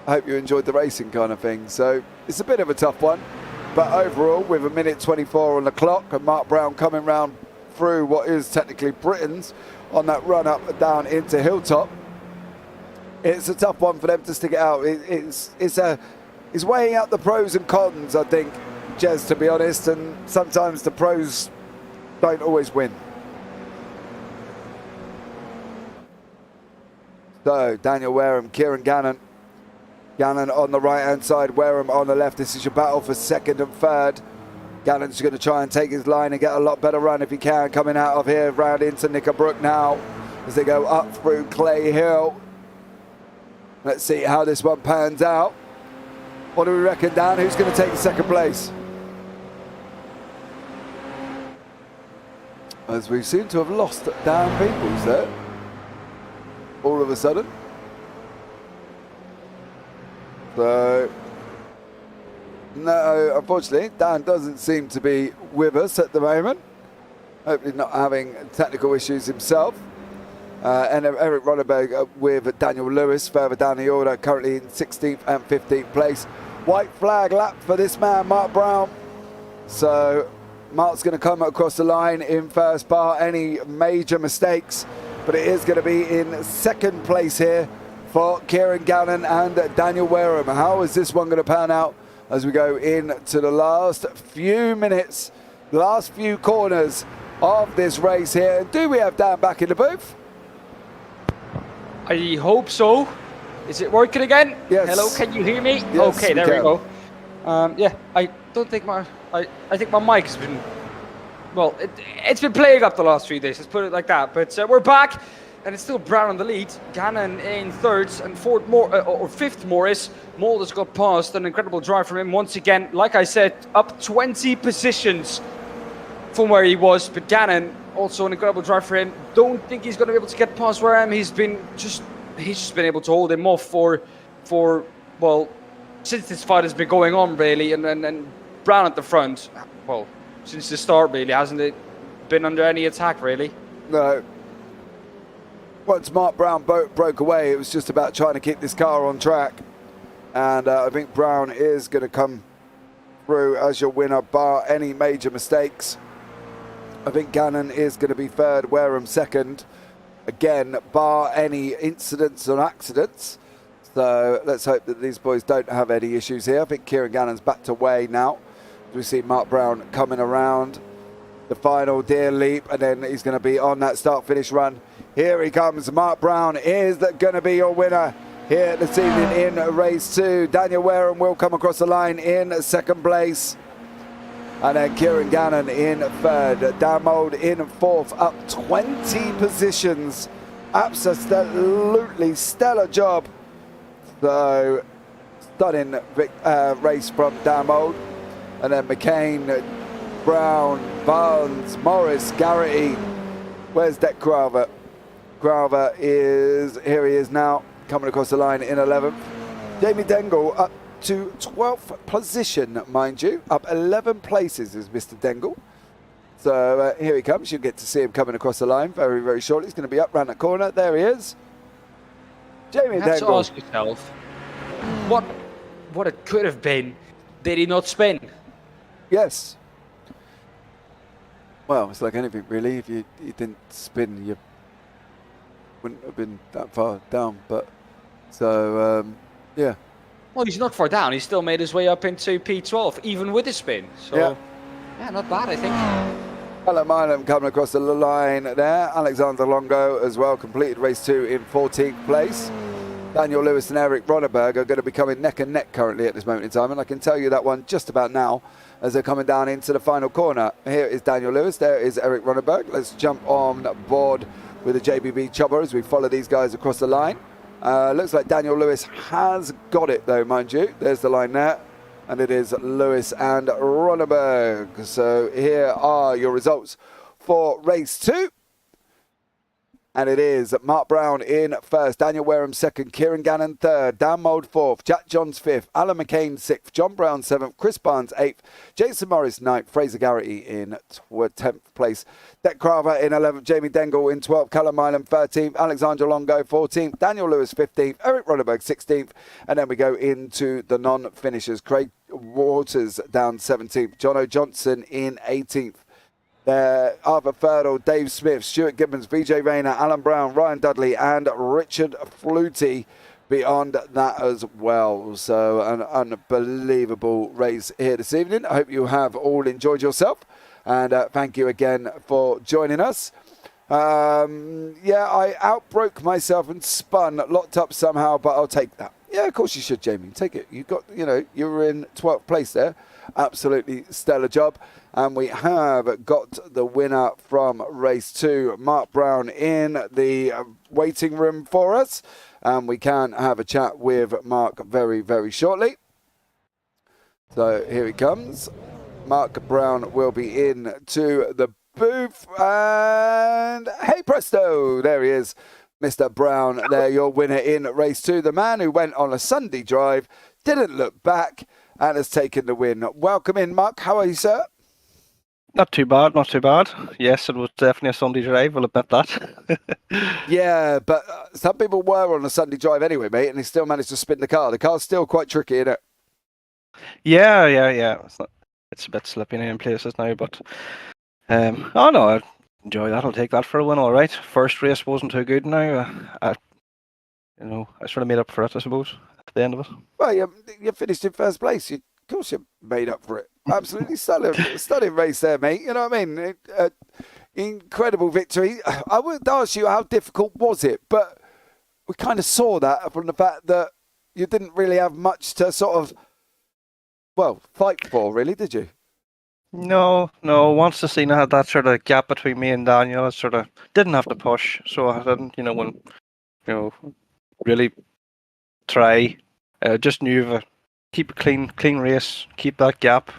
Speaker 1: hope you enjoyed the racing kind of thing. So it's a bit of a tough one. But overall, with a minute 24 on the clock and Mark Brown coming round through what is technically Britain's on that run up and down into Hilltop, it's a tough one for them to stick it out. It's weighing out the pros and cons, I think, Jez, to be honest, and sometimes the pros don't always win. So Daniel Wareham, Kieran Gannon. Gannon on the right-hand side, Wareham on the left. This is your battle for second and third. Gannon's going to try and take his line and get a lot better run if he can, coming out of here, round into Knickerbrook now, as they go up through Clay Hill. Let's see how this one pans out. What do we reckon, Dan? Who's going to take the second place? As we seem to have lost Daan Pepels there, all of a sudden. So, no, unfortunately, Dan doesn't seem to be with us at the moment. Hopefully not having technical issues himself. And Eric Ronneberg with Daniel Lewis further down the order, currently in 16th and 15th place. White flag lap for this man, Mark Brown. So Mark's going to come across the line in first bar any major mistakes, but it is going to be in second place here for Kieran Gannon and Daniel Wareham. How is this one going to pan out as we go into the last few minutes, last few corners of this race here? Do we have Dan back in the booth?
Speaker 2: I hope so. Is it working again?
Speaker 1: Yes.
Speaker 2: Hello, can you hear me?
Speaker 1: Yes,
Speaker 2: okay, there we go. Yeah, I don't think I think my mic has been, well, it's been playing up the last few days, let's put it like that. But we're back, and it's still Brown on the lead. Gannon in third, and fifth Morris. Mulder's got past, an incredible drive from him once again. Like I said, up 20 positions from where he was, but Gannon, also an incredible drive for him. Don't think he's going to be able to get past Wareham. He's just been able to hold him off for well, since this fight has been going on, really, and Brown at the front, well, since the start, really, hasn't it been under any attack, really?
Speaker 1: No. Once Mark Brown broke away, it was just about trying to keep this car on track. And I think Brown is going to come through as your winner, bar any major mistakes. I think Gannon is going to be third, Wareham second. Again, bar any incidents or accidents. So let's hope that these boys don't have any issues here. I think Kieran Gannon's backed away now. We see Mark Brown coming around the final deer leap, and then he's going to be on that start-finish run. Here he comes. Mark Brown is going to be your winner here this evening in race 2. Daniel Wareham will come across the line in second place. And then Kieran Gannon in third. Dan Mould in fourth, up 20 positions. Absolutely stellar job. So, stunning race from Dan Mould. And then McCain, Brown, Barnes, Morris, Garrity. Where's Deck Graver? Graver is, here he is now, coming across the line in 11th. Jamie Dengle up to 12th position, mind you. Up 11 places is Mr. Dengle. So here he comes. You'll get to see him coming across the line very, very shortly. He's going to be up round the corner. There he is. Jamie
Speaker 2: You have
Speaker 1: Dengle.
Speaker 2: to ask yourself, what it could have been, did he not spin?
Speaker 1: Yes. Well, it's like anything really. If you didn't spin, you wouldn't have been that far down. But so yeah.
Speaker 2: Well, he's not far down. He still made his way up into P12, even with his spin. So yeah, not bad, I think.
Speaker 1: Alan Milam coming across the line there. Alexander Longo as well, completed race 2 in 14th place. Daniel Lewis and Eric Ronneberg are going to be coming neck and neck currently at this moment in time, and I can tell you that one just about now as they're coming down into the final corner. Here is Daniel Lewis, there is Eric Ronneberg. Let's jump on board with the JPB chopper as we follow these guys across the line. Looks like Daniel Lewis has got it though, mind you. There's the line there, and it is Lewis and Ronneberg. So here are your results for race 2. And it is Mark Brown in first, Daniel Wareham second, Kieran Gannon third, Dan Mould fourth, Jack Johns fifth, Alan McCain sixth, John Brown seventh, Chris Barnes eighth, Jason Morris ninth, Fraser Garrity in 10th place, Deck Carver in 11th, Jamie Dengle in 12th, Callum Milam 13th, Alexander Longo 14th, Daniel Lewis 15th, Eric Ronneberg 16th, and then we go into the non-finishers. Craig Waters down 17th, Jono Johnson in 18th. Arthur Ferdle, Dave Smith, Stuart Gibbons, VJ Rayner, Alan Brown, Ryan Dudley and Richard Flutie beyond that as well. So an unbelievable race here this evening. I hope you have all enjoyed yourself, and thank you again for joining us. I outbroke myself and spun, locked up somehow, but I'll take that. Yeah, of course you should, Jamie. Take it. You got, you were in 12th place there. Absolutely stellar job. And we have got the winner from race 2, Mark Brown, in the waiting room for us. And we can have a chat with Mark very, very shortly. So here he comes. Mark Brown will be in to the booth. And hey presto, there he is. Mr. Brown, there, your winner in race 2. The man who went on a Sunday drive, didn't look back, and has taken the win. Welcome in, Mark. How are you, sir?
Speaker 3: Not too bad, not too bad. Yes, it was definitely a Sunday drive, I'll admit that.
Speaker 1: Yeah, but some people were on a Sunday drive anyway, mate, and they still managed to spin the car. The car's still quite tricky, isn't it?
Speaker 3: Yeah. It's a bit slippy in places now, but I enjoy that. I'll take that for a win, all right. First race wasn't too good now. I sort of made up for it, I suppose, at the end of it.
Speaker 1: Well, you finished in first place. Of course you made up for it. Absolutely stunning race there, mate. You know what I mean? Incredible victory. I wouldn't ask you how difficult was it, but we kind of saw that from the fact that you didn't really have much to sort of, fight for, really, did you?
Speaker 3: No. Once the scene, I had that sort of gap between me and Daniel. I sort of didn't have to push, so I didn't, really try. Just knew keep a clean race, keep that gap.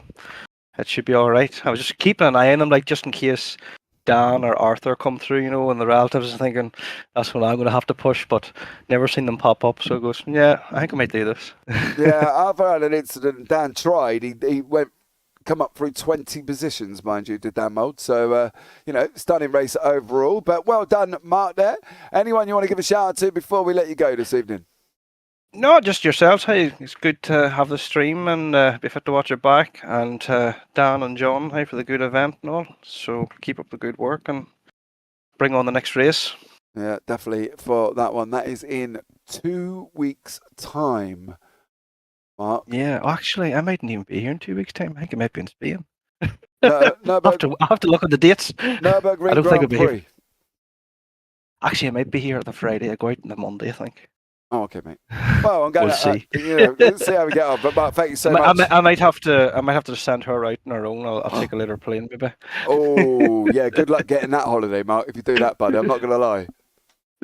Speaker 3: It should be all right. I was just keeping an eye on them, like just in case Dan or Arthur come through, and the relatives are thinking that's when I'm going to have to push, but never seen them pop up. So it goes, yeah, I think I might do this.
Speaker 1: Yeah, Arthur had an incident. Dan tried. He come up through 20 positions, mind you, did Dan Mould. So, stunning race overall. But well done, Mark, there. Anyone you want to give a shout out to before we let you go this evening?
Speaker 3: No, just yourselves. Hey, it's good to have the stream and be fit to watch it back. And Dan and John, hey, for the good event and all. So keep up the good work and bring on the next race.
Speaker 1: Yeah, definitely for that one. That is in 2 weeks' time, Mark.
Speaker 3: Yeah, actually, I mightn't even be here in 2 weeks' time. I think I might be in Spain.
Speaker 1: No,
Speaker 3: I'll have to look at the dates.
Speaker 1: Nürburgring
Speaker 3: I don't think I'll
Speaker 1: Grand
Speaker 3: be
Speaker 1: Prix.
Speaker 3: here. Actually, I might be here the Friday. I go out on the Monday, I think.
Speaker 1: Oh, okay, mate. Well, I'm going
Speaker 3: We'll
Speaker 1: to
Speaker 3: see.
Speaker 1: Let's see how we get on. But Mark, thank you so much.
Speaker 3: I might have to send her out on her own. I'll take a later plane, maybe.
Speaker 1: Oh, yeah. Good luck getting that holiday, Mark. If you do that, buddy, I'm not going to lie.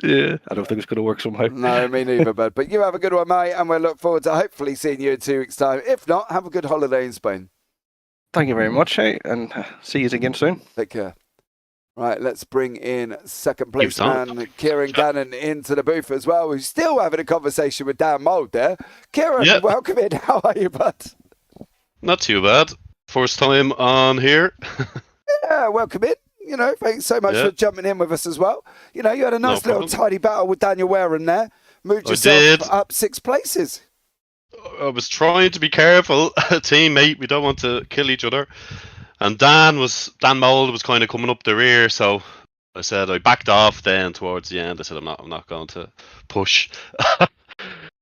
Speaker 3: Yeah, I don't think it's going to work somehow.
Speaker 1: No, me neither, bud. But you have a good one, mate, and we'll look forward to hopefully seeing you in 2 weeks' time. If not, have a good holiday in Spain.
Speaker 3: Thank you very much, hey, and see you again soon.
Speaker 1: Take care. Right, let's bring in second place man Kieran Gannon into the booth as well. We're still having a conversation with Dan Mould there. Kieran, welcome in. How are you, bud?
Speaker 4: Not too bad. First time on here.
Speaker 1: Yeah, welcome in. Thanks so much for jumping in with us as well. You had a nice little tidy battle with Daniel Wareham there. Moved yourself up 6 places.
Speaker 4: I was trying to be careful, teammate. We don't want to kill each other. And Dan Mould was kind of coming up the rear, so I said I backed off. Then towards the end, I said I'm not going to push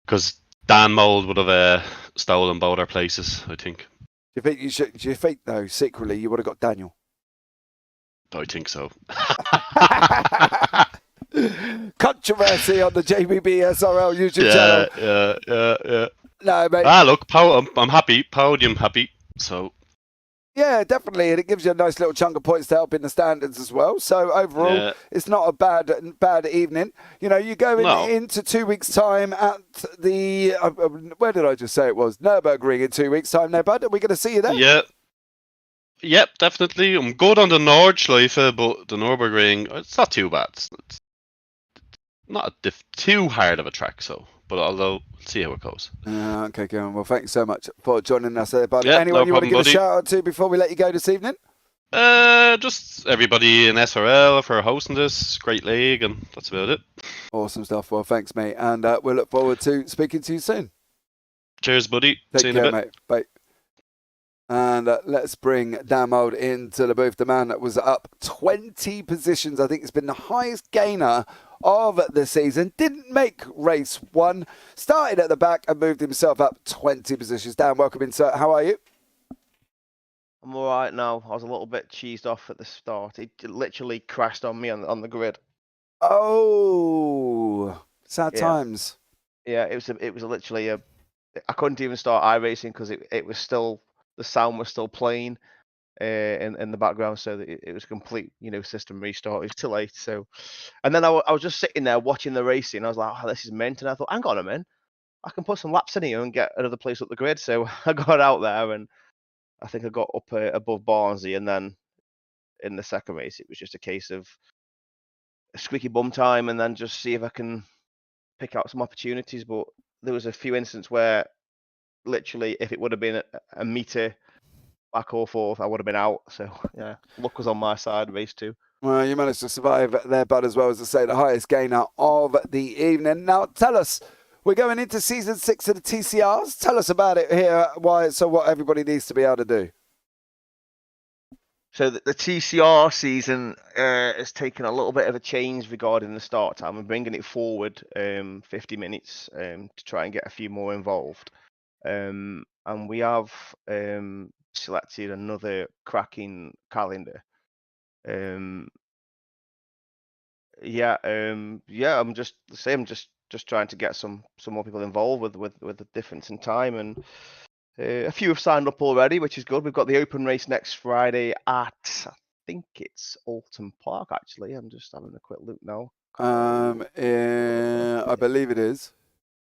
Speaker 4: because Dan Mould would have stolen both our places. I think.
Speaker 1: Do you think though secretly you would have got Daniel?
Speaker 4: I think so.
Speaker 1: Controversy on the JPB SRL YouTube channel.
Speaker 4: Yeah.
Speaker 1: No, mate.
Speaker 4: Look, I'm happy. Podium happy. So.
Speaker 1: Yeah, definitely, and it gives you a nice little chunk of points to help in the standards as well. So overall, it's not a bad evening. You go into 2 weeks' time at the where did I just say it was? Nürburgring in 2 weeks' time, there, bud. Are we going to see you there?
Speaker 4: Yeah. Yep, definitely. I'm good on the Nordschleife, but the Nürburgring, it's not too bad. not too hard of a track, so. But although, we'll see how it goes.
Speaker 1: Okay, Kieran. Well, thanks so much for joining us there, bud.
Speaker 4: Yeah,
Speaker 1: Anyone
Speaker 4: no
Speaker 1: you want to
Speaker 4: problem,
Speaker 1: give
Speaker 4: buddy.
Speaker 1: a shout out to before we let you go this evening?
Speaker 4: Just everybody in SRL for hosting this great league, and that's about it.
Speaker 1: Awesome stuff. Well, thanks, mate. And we'll look forward to speaking to you soon.
Speaker 4: Cheers, buddy.
Speaker 1: Take
Speaker 4: See you in a
Speaker 1: care,
Speaker 4: bit.
Speaker 1: mate. Bye. And let's bring Dan Mould into the booth. The man that was up 20 positions. I think it's been the highest gainer of the season. Didn't make race one. Started at the back and moved himself up 20 positions. Dan, welcome in, sir. How are you?
Speaker 5: I'm all right now. I was a little bit cheesed off at the start. It literally crashed on me on the grid.
Speaker 1: Oh, sad
Speaker 5: Yeah.
Speaker 1: times.
Speaker 5: Yeah, it was literally a. I couldn't even start iRacing because it was still, the sound was still playing in the background, so that it was a complete system restart. It was too late. So, and then I was just sitting there watching the racing. I was like, oh, this is mint, and I thought, hang on a minute, I can put some laps in here and get another place up the grid. So I got out there, and I think I got up above Barnsley, and then in the second race it was just a case of a squeaky bum time, and then just see if I can pick out some opportunities. But there was a few instances where literally, if it would have been a meter back or forth, I would have been out. So yeah, luck was on my side, race 2.
Speaker 1: Well, you managed to survive there, bud, as well as I say, the highest gainer of the evening. Now, tell us, we're going into season 6 of the TCRs. Tell us about it here. What everybody needs to be able to do.
Speaker 5: So the TCR season has taken a little bit of a change regarding the start time. We're bringing it forward 50 minutes to try and get a few more involved. And we have selected another cracking calendar. I'm just the same. Just trying to get some more people involved with the difference in time, and a few have signed up already, which is good. We've got the open race next Friday at, I think it's Oulton Park. Actually, I'm just having a quick look now.
Speaker 1: I believe it is.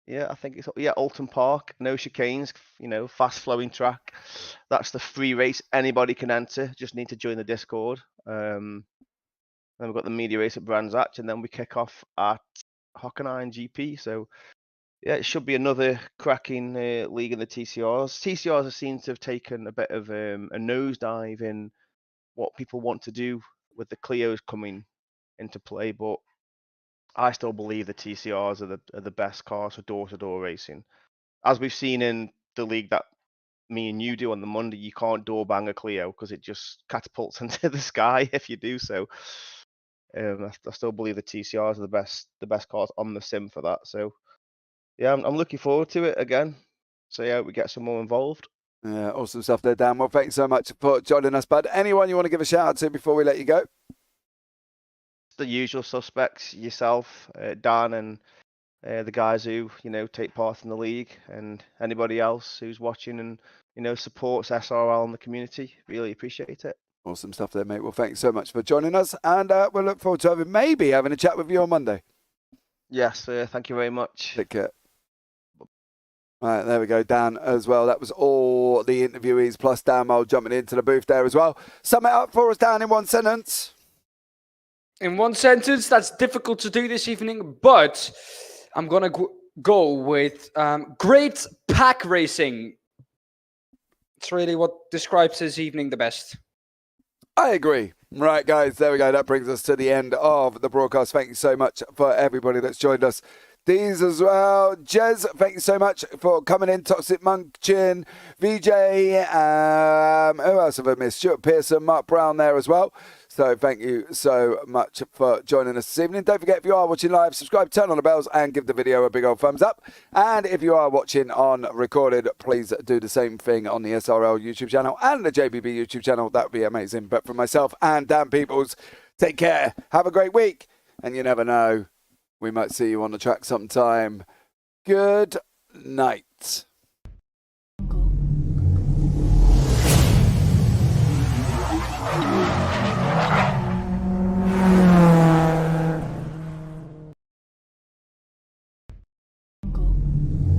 Speaker 5: Yeah, I think it's Oulton Park. No chicanes. Fast flowing track. That's the free race. Anybody can enter. Just need to join the Discord. Then we've got the media race at Brands Hatch, and then we kick off at Hockenheim GP. So yeah, it should be another cracking league in the TCRs. TCRs seem to have taken a bit of a nosedive in what people want to do with the Clios coming into play, but I still believe the TCRs are the best cars for door-to-door racing. As we've seen in the league that me and you do on the Monday, you can't door bang a Clio because it just catapults into the sky if you do so. I still believe the TCRs are the best cars on the sim for that. So yeah, I'm looking forward to it again. So yeah, we get some more involved.
Speaker 1: Yeah, awesome stuff there, Dan. Well, thanks so much for joining us, bud. Anyone you want to give a shout out to before we let you go?
Speaker 5: The usual suspects, yourself, Dan, and the guys who take part in the league, and anybody else who's watching and supports SRL and the community. Really appreciate it.
Speaker 1: Awesome stuff there, mate. Well, thanks so much for joining us, and we'll look forward to maybe having a chat with you on Monday.
Speaker 5: Yes, thank you very much.
Speaker 1: Take care. All right, there we go, Dan, as well. That was all the interviewees, plus Dan Mould jumping into the booth there as well. Sum it up for us, Dan, in one sentence.
Speaker 2: In one sentence, that's difficult to do this evening, but I'm going to go with great pack racing. It's really what describes this evening the best.
Speaker 1: I agree. Right, guys, there we go. That brings us to the end of the broadcast. Thank you so much for everybody that's joined us. These as well. Jez, thank you so much for coming in. Toxic Munchin, VJ, who else have I missed? Stuart Pearson, Mark Brown there as well. So thank you so much for joining us this evening. Don't forget, if you are watching live, subscribe, turn on the bells, and give the video a big old thumbs up. And if you are watching on recorded, please do the same thing on the SRL YouTube channel and the JPB YouTube channel. That would be amazing. But for myself and Daan Pepels, take care. Have a great week. And you never know, we might see you on the track sometime. Good night.